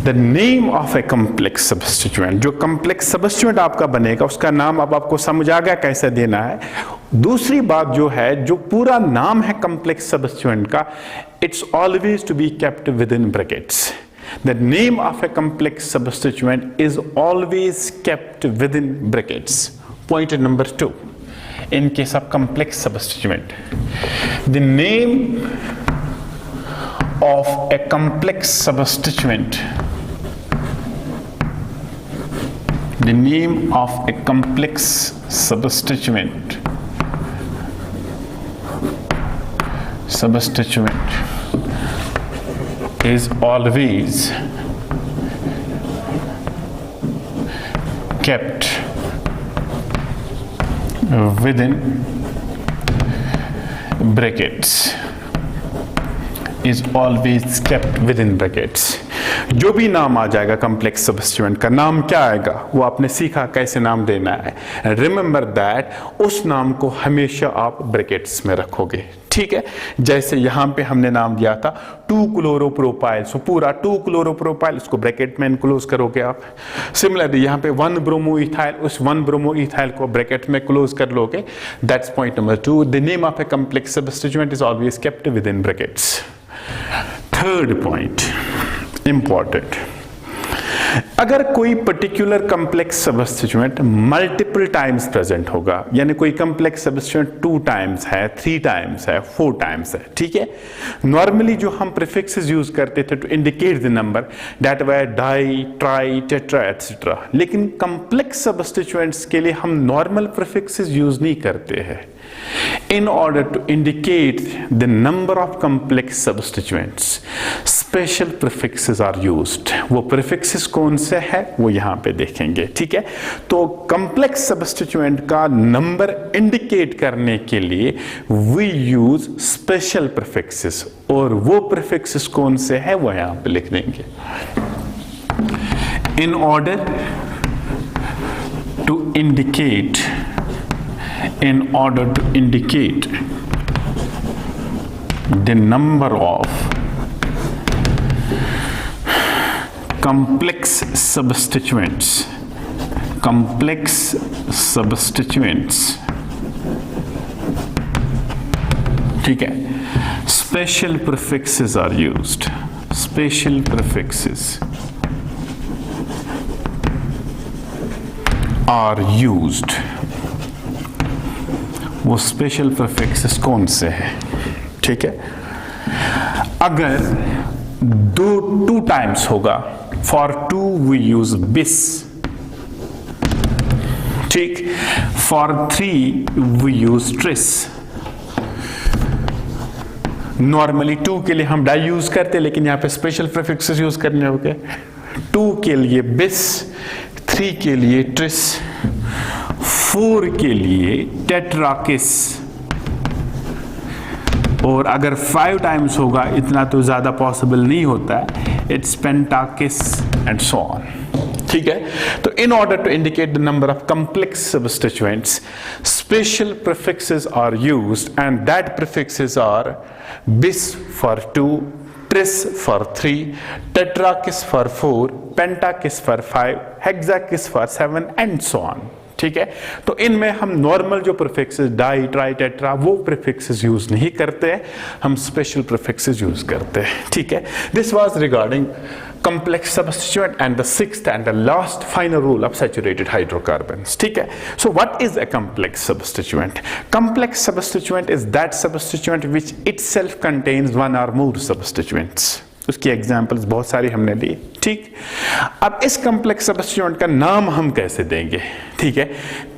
the name of a complex substituent, जो complex substituent आपका बनेगा उसका नाम अब आपको समझ आ गया कैसे देना है। दूसरी बात जो है, जो पूरा नाम है complex substituent का, it's always to be kept within brackets. The name of a complex substituent is always kept within brackets. Point number 2, in case of complex substituent, the name of a complex substituent, the name of a complex substituent is always kept within brackets, is always kept within brackets. जो भी नाम आ जाएगा complex सबस्टिट्यूएंट का, नाम क्या आएगा वो आपने सीखा कैसे नाम देना है। रिमेंबर दैट उस नाम को हमेशा आप ब्रैकेट्स में रखोगे। ठीक है, जैसे यहां पे हमने नाम दिया था 2 क्लोरोप्रोपाइल, सो पूरा 2 क्लोरोप्रोपाइल उसको ब्रैकेट में इनक्लोज करोगे आप। सिमिलरली यहां पे 1 ब्रोमोइथाइल, उस 1 ब्रोमोइथाइल को ब्रैकेट में क्लोज कर लोगे। That's point number 2, the name of a complex substituent is always kept with in brackets. Third point important, अगर कोई particular complex substituent multiple times present होगा, यानी कोई कम्प्लेक्स सबस्टिट्यूएंट 2 टाइम्स है, 3 टाइम्स है, 4 टाइम्स है, ठीक है। नॉर्मली जो हम प्रीफिक्सेस यूज करते थे to indicate the number, that were di, tri, tetra etcetera, लेकिन कम्प्लेक्स सबस्टिट्यूएंट्स के लिए हम नॉर्मल प्रीफिक्सेस यूज नहीं करते हैं। In order to indicate the number of complex substituents, special prefixes are used. वो prefixes कौन से है वो यहाँ पे देखेंगे। ठीक है, तो complex substituent का नंबर indicate करने के लिए we use special prefixes, और वो prefixes कौन से है वो यहाँ पे लिख देंगे। In order to indicate the number of complex substituents, ठीक है, special prefixes are used. Special prefixes are used. वो स्पेशल प्रीफिक्सेस कौन से हैं? ठीक है, अगर 2 टाइम्स होगा, फॉर 2 वी यूज बिस, ठीक, for 3 we use tris. Normally 2 के लिए हम डाई यूज करते, लेकिन यहां पे स्पेशल प्रीफिक्सेस यूज करने होंगे। 2 के लिए बिस, 3 के लिए ट्रिस, 4 के लिए टेट्राकिस, और अगर 5 टाइम्स होगा, इतना तो ज्यादा पॉसिबल नहीं होता है, it's pentakis and so on. ठीक है, तो in order to indicate the number of complex substituents special prefixes are used and that prefixes are bis for 2, tris for 3, tetrakis for 4, pentakis for 5, hexakis for 7 and so on. ठीक है, तो इनमें हम normal जो prefixes die tri tetra वो prefixes use नहीं करते हैं, हम स्पेशल प्रीफिक्सेस यूज करते हैं। ठीक है, this was regarding complex substituent and the sixth and the last final rule of saturated hydrocarbons. ठीक है, so what is a complex substituent? Complex substituent is that substituent which itself contains one or more substituents. उसकी examples बहुत सारी हमने ली। ठीक, अब इस complex substituent का नाम हम कैसे देंगे? ठीक है,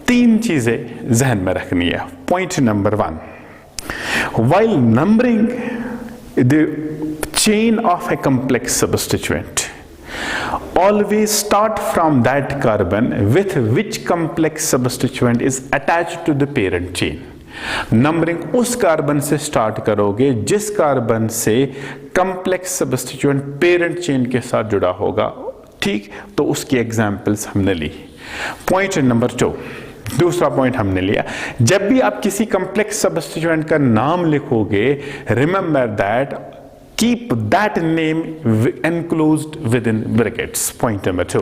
तीन चीजें जहन में रखनी है। Point number 1, while numbering the chain of a complex substituent, always start from that carbon with which complex substituent is attached to the parent chain. Numbering उस कार्बन से स्टार्ट करोगे जिस कार्बन से कॉम्प्लेक्स सब्स्टिट्यूएंट पेरेंट चेन के साथ जुड़ा होगा। ठीक, तो उसकी एग्जांपल्स हमने ली। पॉइंट नंबर 2, दूसरा पॉइंट हमने लिया, जब भी आप किसी कॉम्प्लेक्स सब्स्टिट्यूएंट का नाम लिखोगे, remember that keep that name enclosed within brackets. Point number 2.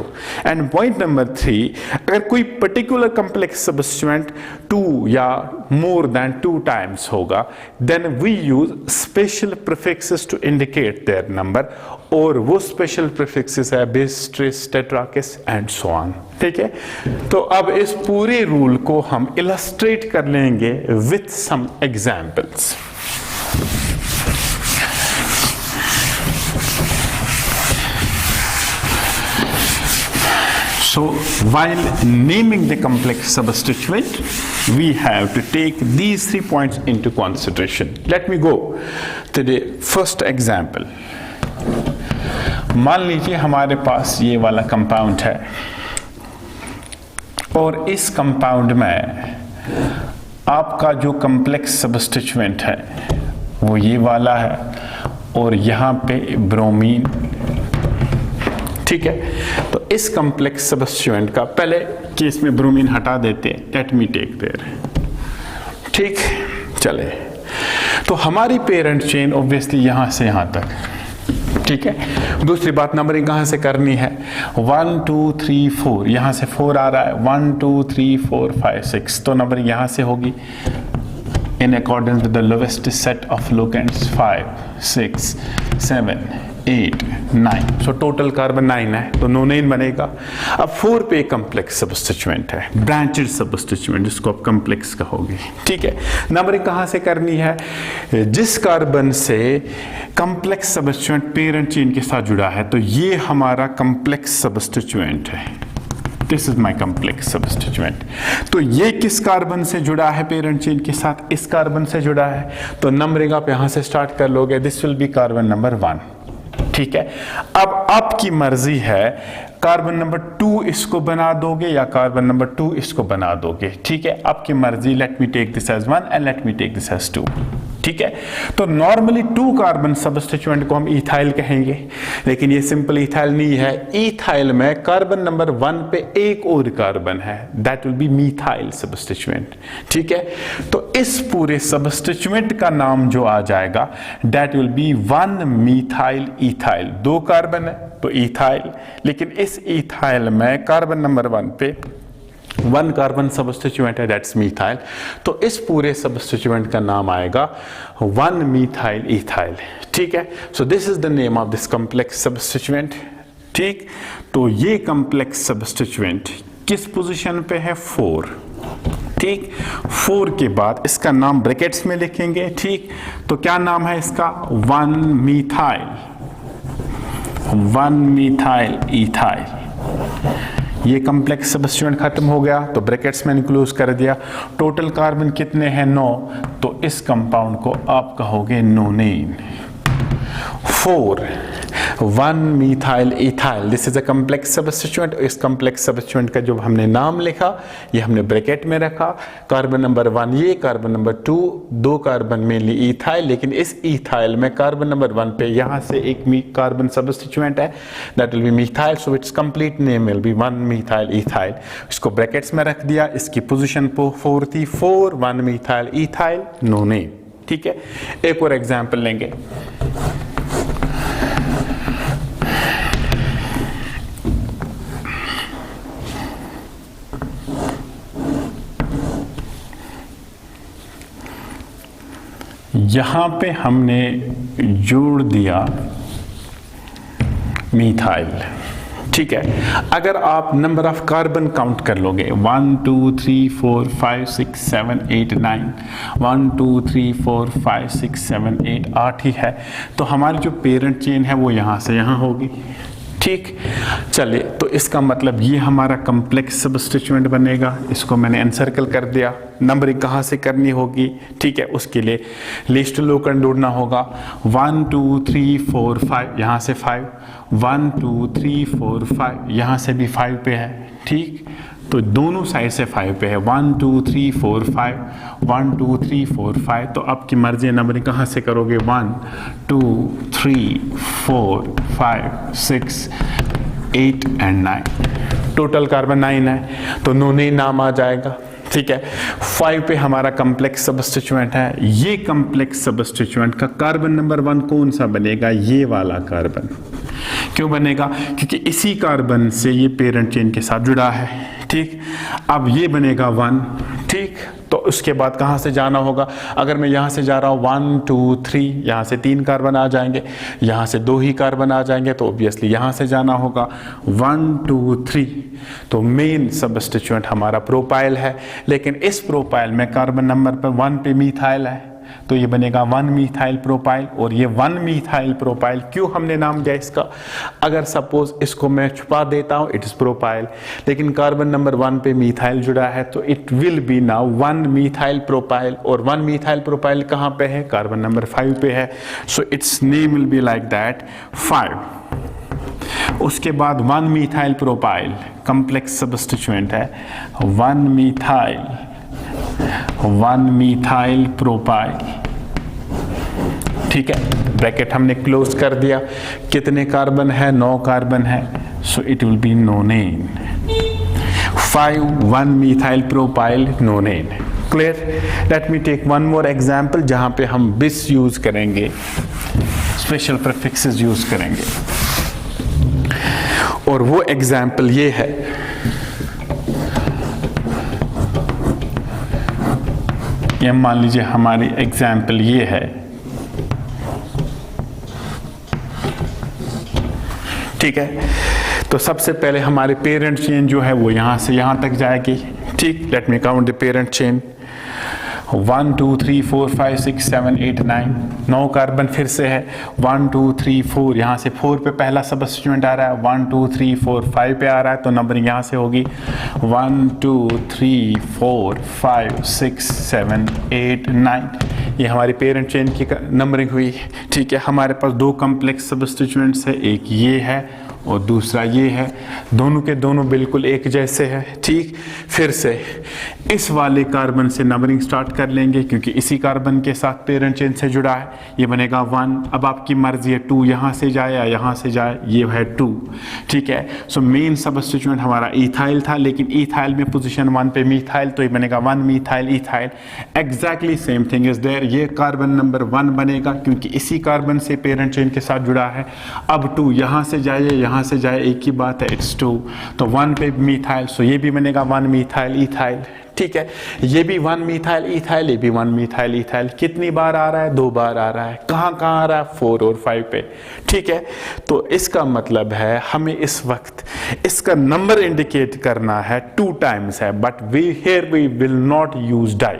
And point number 3, अगर कोई particular complex substituent 2 या more than 2 times होगा, then we use special prefixes to indicate their number, और वो special prefixes है bis, tris, tetrakis and so on. ठीक है, तो अब इस पूरे रूल को हम illustrate कर लेंगे with some examples. So while naming the complex substituent, we have to take these 3 points into consideration. Let me go to the first example. मान लीजिए हमारे पास ये वाला कंपाउंड है और इस कंपाउंड में आपका जो कॉम्प्लेक्स सबस्टिट्यूएंट है वो ये वाला है और यहाँ पे ब्रोमीन। ठीक है, तो इस कॉम्प्लेक्स सबस्टिट्यूएंट का पहले केस में ब्रोमीन हटा देते हैं, लेट मी टेक देयर। ठीक, चले, तो हमारी पेरेंट चेन ऑब्वियसली यहां से यहां तक। ठीक है, दूसरी बात नंबरिंग कहां से करनी है? 1 2 3 4, यहां से 4 आ रहा है, 1 2 3 4 5 6, तो नंबरिंग यहां से होगी in accordance with the lowest set of locants 5 6 7 8 9, so total carbon 9 है, तो नोनेन बनेगा। अब 4 पे कॉम्प्लेक्स सबस्टिट्यूएंट है, ब्रांचेड सबस्टिट्यूएंट, जिसको आप कॉम्प्लेक्स कहोगे। ठीक है, नंबरिंग कहां से करनी है? जिस कार्बन से कॉम्प्लेक्स सबस्टिट्यूएंट पेरेंट चेन के साथ जुड़ा है, तो ये हमारा कॉम्प्लेक्स सबस्टिट्यूएंट है। This is my complex substituent. तो ये किस कार्बन से जुड़ा है पेरेंट चेन के साथ? इस कार्बन से जुड़ा है, तो नंबरिंग आप यहां से स्टार्ट कर लोगे, this will B carbon number 1। ठीक है, अब आपकी मर्जी है कार्बन नंबर 2 इसको बना दोगे या कार्बन नंबर 2 इसको बना दोगे। ठीक है, आपकी मर्जी। Let me take this as 1 and let me take this as 2। ठीक है, तो नॉर्मली 2 कार्बन सबस्टिट्यूएंट को हम इथाइल कहेंगे, लेकिन ये सिंपल इथाइल नहीं है। इथाइल में कार्बन नंबर 1 पे एक और कार्बन है, दैट विल बी मीथाइल सबस्टिट्यूएंट। ठीक है, तो इस पूरे सबस्टिट्यूएंट का नाम जो आ जाएगा that will B 1 methyl ethyl. 2 carbon है तो इथाइल, लेकिन इस इथाइल में कार्बन नंबर 1 पे 1 कार्बन सबस्टिट्यूएंट है, दैट्स मीथाइल। तो इस पूरे सबस्टिट्यूएंट का नाम आएगा 1 मीथाइल इथाइल। ठीक है, so this is the name of this complex substituent. ठीक, तो ये कॉम्प्लेक्स सबस्टिट्यूएंट किस पोजीशन पे है? 4। ठीक, 4 के बाद इसका नाम ब्रैकेट्स में लिखेंगे। ठीक, तो क्या नाम है इसका? 1 मीथाइल इथाइल। ये कॉम्प्लेक्स सबस्टिट्यूएंट खत्म हो गया, तो ब्रैकेट्स में इंक्लूड कर दिया। टोटल कार्बन कितने हैं? 9, तो इस कंपाउंड को आप कहोगे नोनेन। 4 1 methyl ethyl, this is a complex substituent. इस कम्प्लेक्स सब्स्टिट्यूएंट का जो हमने नाम लिखा ये हमने ब्रैकेट में रखा, कार्बन नंबर 1 ये, carbon number 2, 2 carbon mainly ethyl, लेकिन इस इथाइल में कार्बन नंबर 1 पे यहाँ से एक कार्बन सब्स्टिट्यूएंट है, that will B methyl, so it's complete name will be 1 methyl ethyl। इसको ब्रैकेट्स में रख दिया, इसकी पोजीशन 4 थी, 4 1 methyl ethyl, नो नेम। ठीक है, एक और एग्जांपल लेंगे। यहां पे हमने जोड़ दिया मिथाइल। ठीक है, अगर आप नंबर ऑफ कार्बन काउंट कर लोगे 1 2 3 4 5 6 7 8 9, 1 2 3 4 5 6 7 8 8 ही है, तो हमारी जो पेरेंट चेन है वो यहां से यहां होगी। ठीक, चलिए, तो इसका मतलब ये हमारा कम्प्लेक्स सब्स्टिट्यूएंट बनेगा। इसको मैंने एनसर्कल कर दिया। नंबरिंग कहाँ से करनी होगी? ठीक है, उसके लिए लीस्ट लोकन ढूंढना होगा। 1 2 3 4 5, यहाँ से 5, 1 2 3 4 5, यहाँ से भी 5 पे है। ठीक, तो दोनों साइड से 5 पे है। 1 2 3 4 5, 1 2 3 4 5, तो आपकी मर्जी नंबरिंग कहाँ से करोगे? 1 2 3 4 5 6 8 एंड 9, टोटल कार्बन 9 है, तो नोने नाम आ जाएगा। ठीक है, 5 पे हमारा कम्प्लेक्स सब्स्टिट्यूएंट है। ये कम्प्लेक्स सब्स्टिट्यूएंट का कार्बन नंबर 1 कौन सा बनेगा? ये वाला कार्बन। क्यों बनेगा? क्योंकि इसी कार्बन से ये पेरेंट चेन के साथ जुड़ा है। ठीक, अब ये बनेगा 1। ठीक, तो उसके बाद कहाँ से जाना होगा? अगर मैं यहाँ से जा रहा हूँ 1 2 3, यहाँ से 3 कार्बन आ जाएंगे, यहाँ से 2 ही कार्बन आ जाएंगे, तो ऑब्वियसली यहाँ से जाना होगा 1 2 3। तो मेन सब्स्टिट्यूएंट हमारा प्रोपाइल है, लेकिन इस प्रोपाइल में कार्बन नंबर पर 1 पे मिथाइल है, तो ये बनेगा 1 मिथाइल प्रोपाइल। और ये 1 मिथाइल प्रोपाइल क्यों हमने नाम दिया इसका? अगर सपोज इसको मैं छुपा देता हूँ, इट इज प्रोपाइल, लेकिन कार्बन नंबर 1 पे मिथाइल जुड़ा है, तो it will B now 1 methyl propyl. और 1 मिथाइल प्रोपाइल कहाँ पे है? कार्बन नंबर 5 पे है, so it's name will be like that 5। उसके बाद 1 मिथाइल प्रोपाइल कम्प्लेक्स सब्स्टिट्यूएंट है, 1 मिथाइल प्रोपाइल। ठीक है, ब्रैकेट हमने क्लोज कर दिया। कितने कार्बन है? 9 कार्बन है, so it will be nonane. 5 1 methyl propyl nonane. Clear? Let me take one more example जहां पे हम बिस यूज करेंगे, स्पेशल प्रीफिक्सेस यूज करेंगे, और वो एग्जांपल ये है। ये मान लीजिए हमारी एग्जाम्पल ये है। ठीक है, तो सबसे पहले हमारे पेरेंट चेन जो है वो यहां से यहां तक जाएगी। ठीक, let me count the parent chain. 1 2 3 4 5 6 7 8 9, 9 carbon फिर से है। 1 2 3 4, यहाँ से 4 पे पहला सब्स्टिट्यूएंट आ रहा है, 1 2 3 4 5 पे आ रहा है, तो नंबरिंग यहाँ से होगी 1 2 3 4 5 6 7 8 9। ये हमारी पेरेंट चेन की नंबरिंग हुई। ठीक है, हमारे पास 2 कम्प्लेक्स सब्स्टिट्यूएंट्स है, एक ये है और दूसरा ये है, दोनों के दोनों बिल्कुल एक जैसे है। ठीक, फिर से इस वाले कार्बन से नंबरिंग स्टार्ट कर लेंगे, क्योंकि इसी कार्बन के साथ पेरेंट चेन से जुड़ा है। ये बनेगा 1। अब आपकी मर्जी है 2 यहाँ से जाए या यहाँ से जाए, ये है 2। ठीक है, सो मेन सब्स्टिट्यूएंट हमारा इथाइल था, लेकिन इथाइल में पोजीशन 1 पे मिथाइल, तो ये बनेगा 1 methyl ethyl. Exactly same thing is there. ये कार्बन नंबर 1 बनेगा, क्योंकि इसी कार्बन से पेरेंट चेन के साथ जुड़ा है। अब 2 यहाँ से जाए यहाँ से जाए, एक ही बात है, इट्स 2, तो 1 पे मिथाइल, सो ये भी बनेगा 1 मिथाइल इथाइल। ठीक है, ये भी 1 मिथाइल इथाइल, ये भी 1 मिथाइल इथाइल। कितनी बार आ रहा है? 2 बार आ रहा है। कहाँ कहाँ आ रहा है? 4 और 5 पे। ठीक है, तो इसका मतलब है हमें इस वक्त इसका नंबर इंडिकेट करना है 2 टाइम्स है, but we will not use di,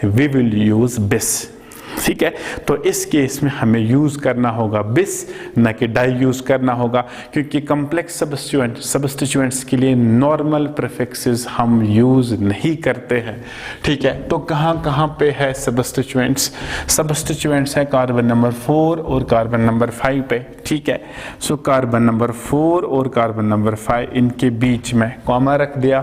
we will use bis. ठीक है। तो इस केस में हमें यूज करना होगा बिस, न कि डाई यूज करना होगा, क्योंकि कॉम्प्लेक्स सब्स्टिट्यूएंट्स के लिए नॉर्मल प्रीफिक्सेस हम यूज नहीं करते हैं। ठीक है, तो कहाँ कहाँ पे है सब्स्टिट्यूएंट्स? सब्स्टिट्यूएंट्स है कार्बन नंबर 4 और कार्बन नंबर 5 पे। ठीक है, सो कार्बन नंबर 4 और कार्बन नंबर 5, इनके बीच में कॉमा रख दिया।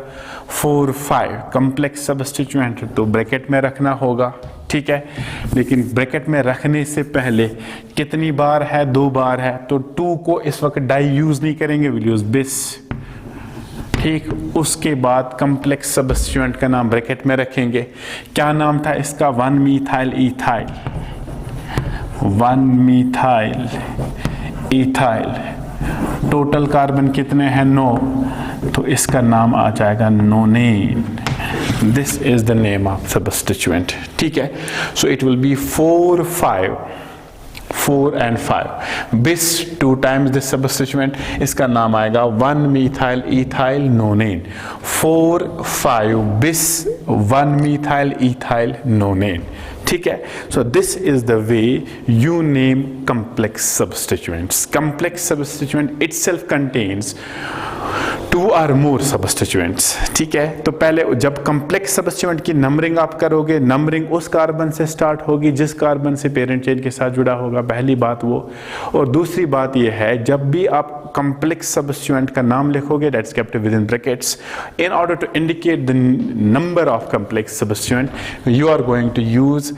4 5 कॉम्प्लेक्स सब्स्टिट्यूएंट तो ब्रैकेट में रखना होगा। ठीक है, लेकिन ब्रैकेट में रखने से पहले कितनी बार है? 2 बार है, तो 2 को इस वक्त डाई यूज नहीं करेंगे, विल यूज बिस। ठीक, उसके बाद कॉम्प्लेक्स सब्स्टिट्यूएंट का नाम ब्रैकेट में रखेंगे। क्या नाम था इसका? 1 methyl ethyl. 1 methyl ethyl. Total carbon कितने हैं? 9, तो इसका नाम आ जाएगा नोनेन। This is the name of substituent. ठीक है, so it will be 4 5, 4 and 5 bis 2 times this substituent, इसका नाम आएगा 1 methyl ethyl nonane। 4 5 bis 1 methyl ethyl nonane। ठीक है, so this is the way you name complex substituents. Complex substituent itself contains 2 or more substituents। ठीक है, तो पहले जब कॉम्प्लेक्स सब्स्टिट्यूएंट की नंबरिंग आप करोगे, नंबरिंग उस कार्बन से स्टार्ट होगी जिस कार्बन से पेरेंट चेन के साथ जुड़ा होगा, पहली बात वो। और दूसरी बात ये है, जब भी आप कॉम्प्लेक्स सब्स्टिट्यूएंट का नाम लिखोगे, that's kept with in brackets, in order to indicate the number of complex substituent you are going to use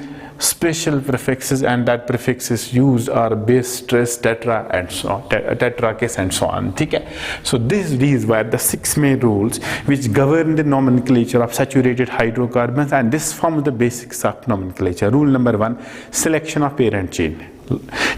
special prefixes, and that prefixes used are bis, tris, tetra and so on, tetra, kes and so on। ठीक है, so these were the 6 main rules which govern the nomenclature of saturated hydrocarbons, and this forms the basics of nomenclature। Rule number 1, selection of parent chain,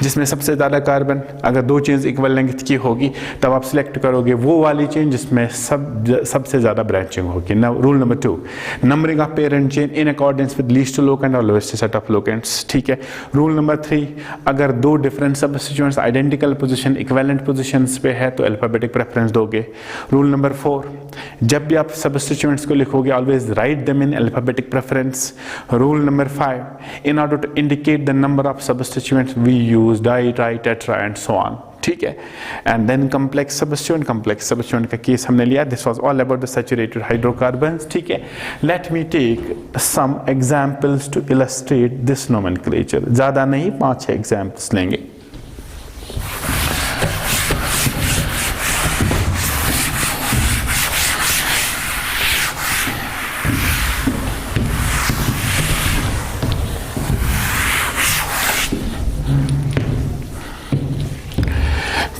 जिसमें सबसे ज़्यादा carbon, अगर 2 chains equal length की होगी तब आप सिलेक्ट करोगे वो वाली चेन जिसमें सबसे ज़्यादा ब्रांचिंग होगी। Rule number 2, numbering of parent chain in accordance with least locant और लोएस्ट सेट ऑफ लोकेंट्स। ठीक है, रूल नंबर 3, अगर 2 different substituents identical position, equivalent positions पे है तो अल्फाबेटिक प्रेफरेंस दोगे। रूल नंबर 4, जब भी आप सब्स्टिट्यूएंट्स को लिखोगे always write them in alphabetic preference. Rule number 5, in order to indicate the number of substituents we use di, tri, tetra and so on। ठीक है, and then complex substituent का केस हमने लिया। This was all about the saturated hydrocarbons। ठीक है, let me take some examples to illustrate this nomenclature। ज़्यादा नहीं, 5-6 examples लेंगे।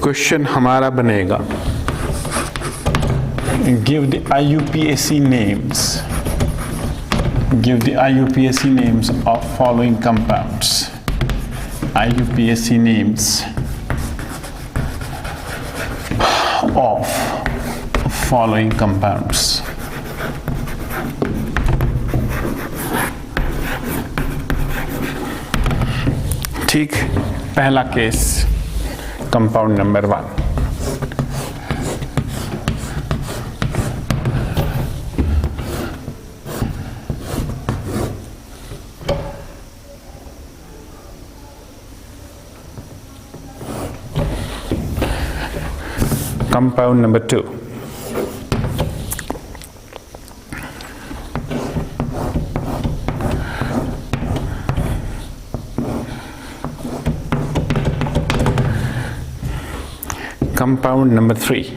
क्वेश्चन हमारा बनेगा, give the IUPAC names of following compounds। IUPAC names of following compounds। ठीक, पहला case compound number 1, compound number 2, compound number 3,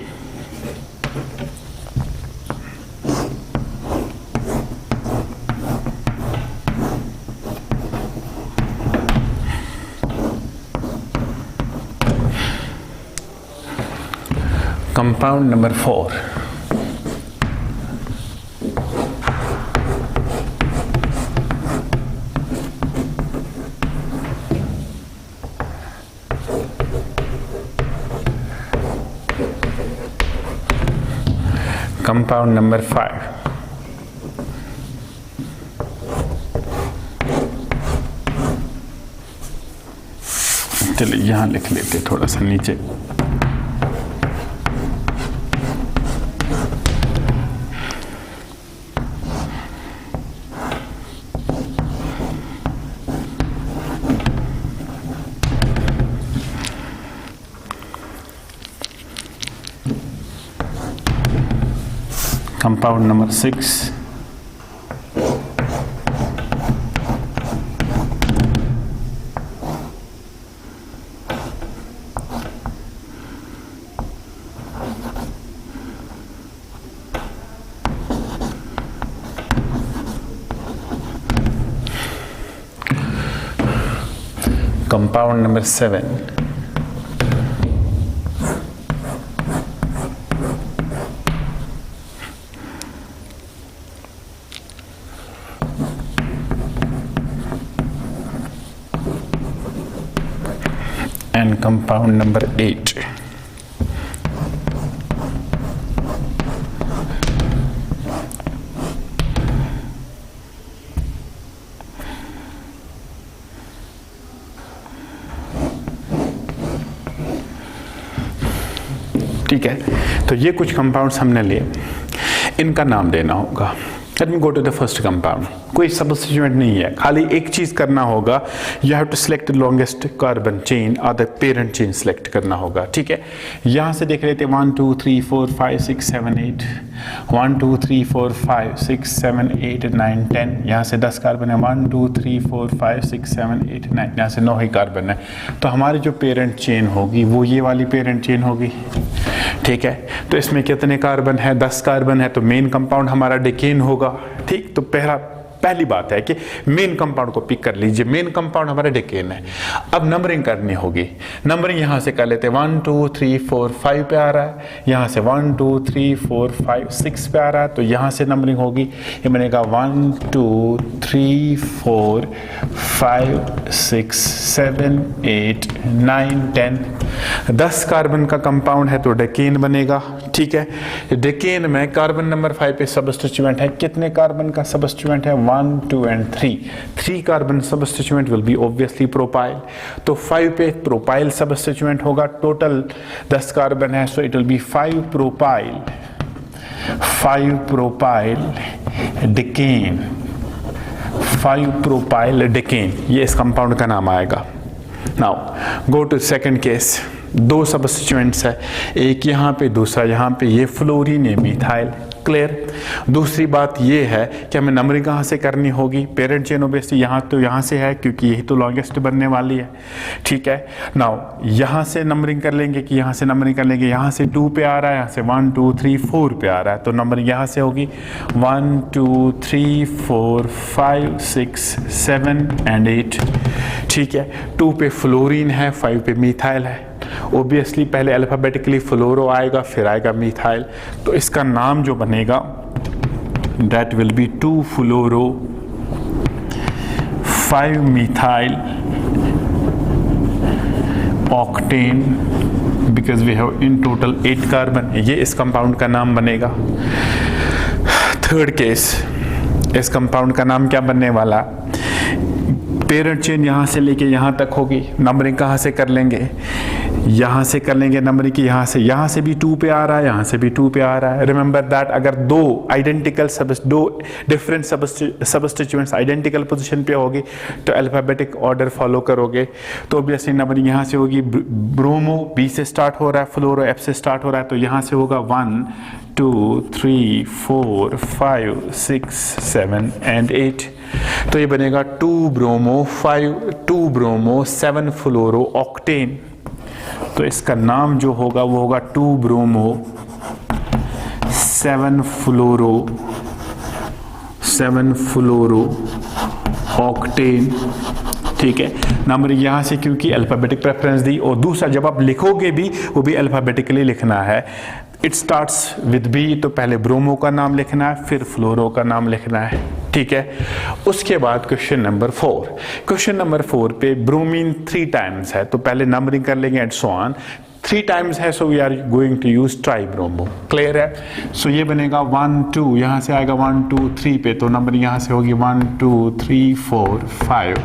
compound number 4, compound number 5, चलिए यहां लिख लेते थोड़ा सा नीचे। Compound number 6, compound number 7, and compound number 8. ठीक है, तो ये कुछ कंपाउंड्स हमने लिए, इनका नाम देना होगा। Let me go to the first compound. कोई सब्स्टिट्यूएंट नहीं है, खाली एक चीज करना होगा, you have to select the longest carbon chain और द पेरेंट चेन सिलेक्ट करना होगा। ठीक है, यहां से देख लेते हैं 1 2 3 4 5 6 7 8, 1 2 3 4 5 6 7 8 9 10, यहाँ से 10 कार्बन है, 1 2 3 4 5 6 7 8 9, यहाँ से 9 ही कार्बन है। तो हमारी जो पेरेंट चेन होगी वो ये वाली पेरेंट चेन होगी। ठीक है, तो इसमें कितने कार्बन है? 10 कार्बन है, तो मेन कंपाउंड हमारा डिकेन होगा। ठीक, तो पहली बात है कि मेन कंपाउंड को पिक कर लीजिए, मेन कंपाउंड हमारा डिकेन है। अब नंबरिंग करनी होगी, नंबरिंग यहां से कर लेते हैं, 1 2 3 4 5 पे आ रहा है, यहां से 1 2 3 4 5 6 पे आ रहा है, तो यहां से नंबरिंग होगी, ये बनेगा 1 2 3 4 5 6 7 8 9 10। 10 कार्बन का कंपाउंड है तो डिकेन बनेगा। ठीक है, डिकेन में कार्बन नंबर 5 पे सब्स्टिट्यूएंट है, कितने कार्बन का सब्स्टिट्यूएंट है? 1 2 and 3। 3 carbon substituent will be obviously propyl, तो 5 पे प्रोपाइल सब्स्टिट्यूएंट होगा। टोटल 10 कार्बन है, so it will be 5 propyl decane, 5 propyl decane, ये इस कंपाउंड का नाम आएगा। Now go to second case. 2 substituents है, एक यहाँ पे दूसरा यहाँ पे, ये फ्लोरीन है मिथाइल। क्लियर। दूसरी बात ये है कि हमें नंबरिंग कहाँ से करनी होगी? पेरेंट चेन ओबेसिटी यहाँ से है, क्योंकि यही तो लॉन्गेस्ट बनने वाली है। ठीक है, नाउ यहाँ से नंबरिंग कर लेंगे कि यहाँ से नंबरिंग कर लेंगे, यहाँ से 2 पे आ रहा है, यहाँ से 1 2 3 4 पे आ रहा है, तो नंबरिंग यहाँ से होगी 1 2 3 4 5 6 7 and 8। ठीक है, 2 पे फ्लोरीन है, 5 पे मिथाइल है। ओबियसली पहले अल्फाबेटिकली फ्लोरो आएगा, फिर आएगा मिथाइल, तो इसका नाम जो बनेगा that will be 2 fluoro 5 methyl octane, because we have in total 8 carbon. ये इस कंपाउंड का नाम बनेगा। थर्ड केस, इस कंपाउंड का नाम क्या बनने वाला? पेरेंट चेन यहाँ से लेके यहाँ तक होगी, नंबरिंग कहाँ से कर लेंगे? यहाँ से कर लेंगे नंबरिंग की, यहाँ से भी 2 पे आ रहा है, यहाँ से भी 2 पे आ रहा है। रिमेंबर दैट अगर दो डिफरेंट सब्स्टिट्यूएंट्स आइडेंटिकल पोजीशन पे होगी तो अल्फाबेटिक ऑर्डर फॉलो करोगे, तो ऑब्वियसली नंबरिंग यहाँ से होगी। ब्रोमो बी से स्टार्ट हो रहा है, फ्लोरो एफ से स्टार्ट हो रहा है, तो यहाँ से होगा 1 2 3 4 5 6 7 and 8। तो ये बनेगा 2 ब्रोमो 7 फ्लोरो ऑक्टेन। तो इसका नाम जो होगा वो होगा 2 ब्रोमो 7 फ्लोरो ऑक्टेन। ठीक है, नंबर यहाँ से क्योंकि अल्फाबेटिक प्रेफरेंस दी, और दूसरा जब आप लिखोगे भी वो भी अल्फाबेटिकली लिखना है। इट स्टार्ट्स विद बी, तो पहले ब्रोमो का नाम लिखना है, फिर फ्लोरो का नाम लिखना है। ठीक है, उसके बाद क्वेश्चन नंबर 4। क्वेश्चन नंबर 4 पे ब्रोमीन 3 टाइम्स है, तो पहले नंबरिंग कर लेंगे एंड सो ऑन। 3 टाइम्स है, so we are going to use tri bromo. Clear है? सो ये बनेगा 1 2, यहाँ से आएगा 1 2 3 पे, तो नंबर यहाँ से होगी 1 2 3 4 5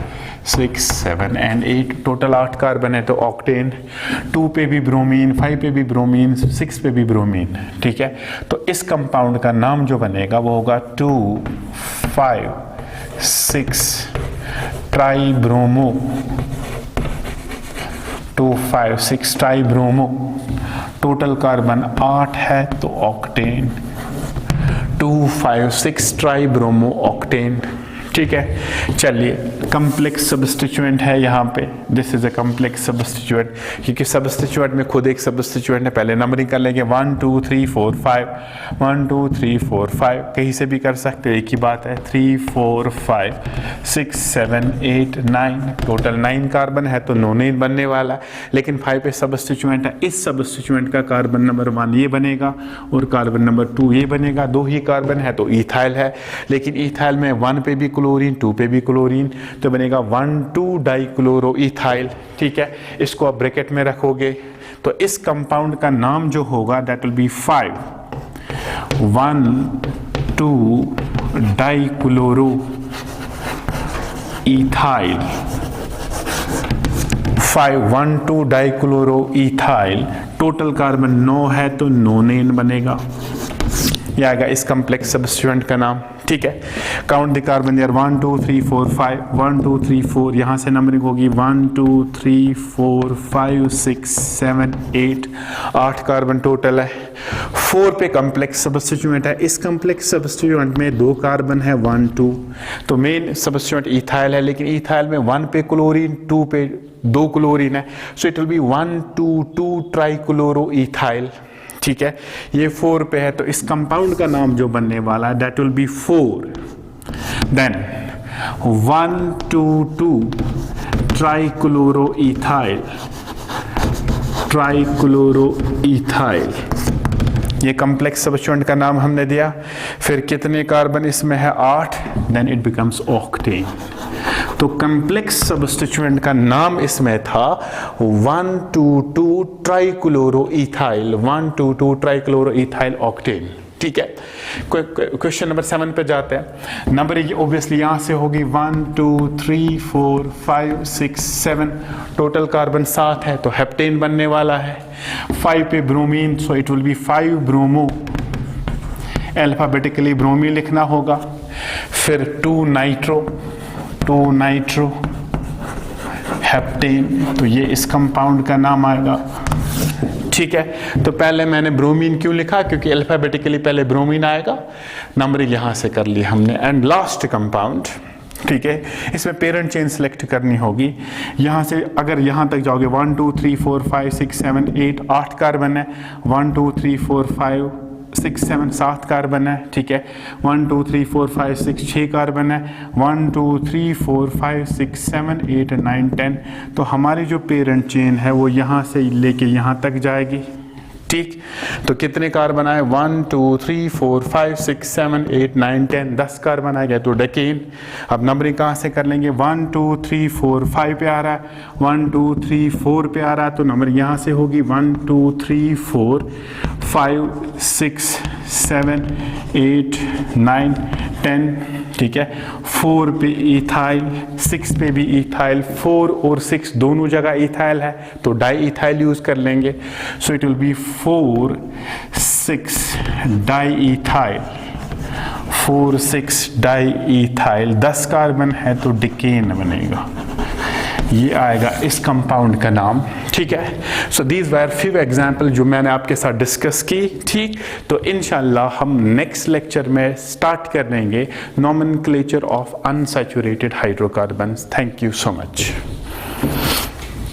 6 7 and 8। टोटल 8 कार्बन है, तो ऑक्टेन। 2 पे भी ब्रोमीन, 5 पे भी ब्रोमीन, 6 पे भी ब्रोमीन। ठीक है, तो इस कंपाउंड का नाम जो बनेगा वो होगा 2 5 6 try bromo, 2 5 6 try bromo. Total carbon 8 है, तो ऑक्टेन। 2,5,6 tribromo octane. ठीक है, चलिए कम्प्लेक्स सब्स्टिट्यूएंट है यहाँ पे, this is a complex substituent, क्योंकि सब्स्टिट्यूएंट में खुद एक सब्स्टिट्यूएंट है। पहले नंबरिंग कर लेंगे 1 2 3 4 5, 1 2 3 4 5, कहीं से भी कर सकते, एक ही बात है। 3 4 5 6 7 8 9, टोटल 9 कार्बन है तो नोनेन बनने वाला है, लेकिन 5 पे सब्स्टिट्यूएंट है। इस सब्स्टिट्यूएंट का कार्बन नंबर 1 ये बनेगा और कार्बन नंबर 2 ये बनेगा। 2 ही कार्बन है तो इथाइल है, लेकिन इथाइल में 1 पे भी क्लोरीन, 2 पे भी क्लोरीन, तो बनेगा 1,2 डाइक्लोरो इथाइल। ठीक है, इसको आप ब्रैकेट में रखोगे तो इस कंपाउंड का नाम जो होगा that will B 5,1,2 dichloro ethyl. 5,1,2 dichloro ethyl, total carbon 9 है तो नोनेन बनेगा। ये आएगा इस कम्प्लेक्स सब्स्टिट्यूएंट का नाम। ठीक है, काउंट द कार्बन देयर 1 2 3 4 5, 1 2 3 4, यहाँ से नंबरिंग होगी 1 2 3 4 5 6 7 8, 8 कार्बन टोटल है। 4 पे कम्प्लेक्स सब्स्टिट्यूएंट है। इस कम्प्लेक्स सब्स्टिट्यूएंट में 2 कार्बन है 1 2, तो मेन सब्स्टिट्यूएंट इथाइल है, लेकिन इथाइल में 1 पे क्लोरीन, 2 पे 2 क्लोरीन है, so it will B 1 2 2 trichloro ethyl. ठीक है, ये 4 पे है तो इस कंपाउंड का नाम जो बनने वाला है that will be 4, then 1 2 2 trichloro ethyl, trichloro ethyl, ये कम्प्लेक्स सब्स्टिट्यूएंट का नाम हमने दिया। फिर कितने कार्बन इसमें है 8, देन इट बिकम्स ऑक्टेन। तो कम्प्लेक्स सब्स्टिट्यूएंट का नाम इसमें था 1 2 2 trichloro ethyl, 1 2 2 trichloro ethyl octane. ठीक है, क्वेश्चन नंबर 7 पे जाते हैं। नंबरिंग ऑब्वियसली यहाँ से होगी 1 2 3 4 5 6 7, टोटल कार्बन 7 है तो हेप्टेन बनने वाला है। 5 पे bromine, so it will be 5 bromo, alphabetically bromine लिखना होगा। फिर 2 नाइट्रो, 2 नाइट्रो हेप्टेन, तो ये इस कंपाउंड का नाम आएगा। ठीक है, तो पहले मैंने ब्रोमीन क्यों लिखा, क्योंकि अल्फाबेटिकली पहले ब्रोमीन आएगा, नंबरिंग यहां से कर ली हमने। एंड लास्ट कंपाउंड, ठीक है, इसमें पेरेंट चेन सेलेक्ट करनी होगी। यहां से अगर यहां तक जाओगे 1 2 3 4 5 6 7 8, 8 कार्बन है। 1 2 3 4 5 6 7, 7 कार्बन है। ठीक है, 1 2 3 4 5 6, 6 कार्बन है। 1 2 3 4 5 6 7 8 9 10, तो हमारी जो पेरेंट चेन है वो यहाँ से लेके यहाँ तक जाएगी। ठीक, तो कितने कार्बन आए 1 2 3 4 5 6 7 8 9 10, 10 कार्बन आ गया तो डेकेन। अब नंबरिंग कहाँ से कर लेंगे, 1 2 3 4 5 पे आ रहा है, 1 2 3 4 पे आ रहा है, तो नंबर यहाँ से होगी 1 2 3 4 5 6 7 8 9 10। ठीक है, 4 पे इथाइल, 6 पे भी इथाइल, 4 और 6 दोनों जगह इथाइल है तो डाई इथाइल यूज कर लेंगे। सो it will be 4 6 di ethyl, 4 6 di ethyl, 10 carbon है तो डिकेन बनेगा। ये आएगा इस कंपाउंड का नाम। ठीक है, so these were few example जो मैंने आपके साथ डिस्कस की। ठीक, तो इंशाल्लाह हम नेक्स्ट लेक्चर में स्टार्ट कर देंगे nomenclature of unsaturated hydrocarbons. Thank you so much.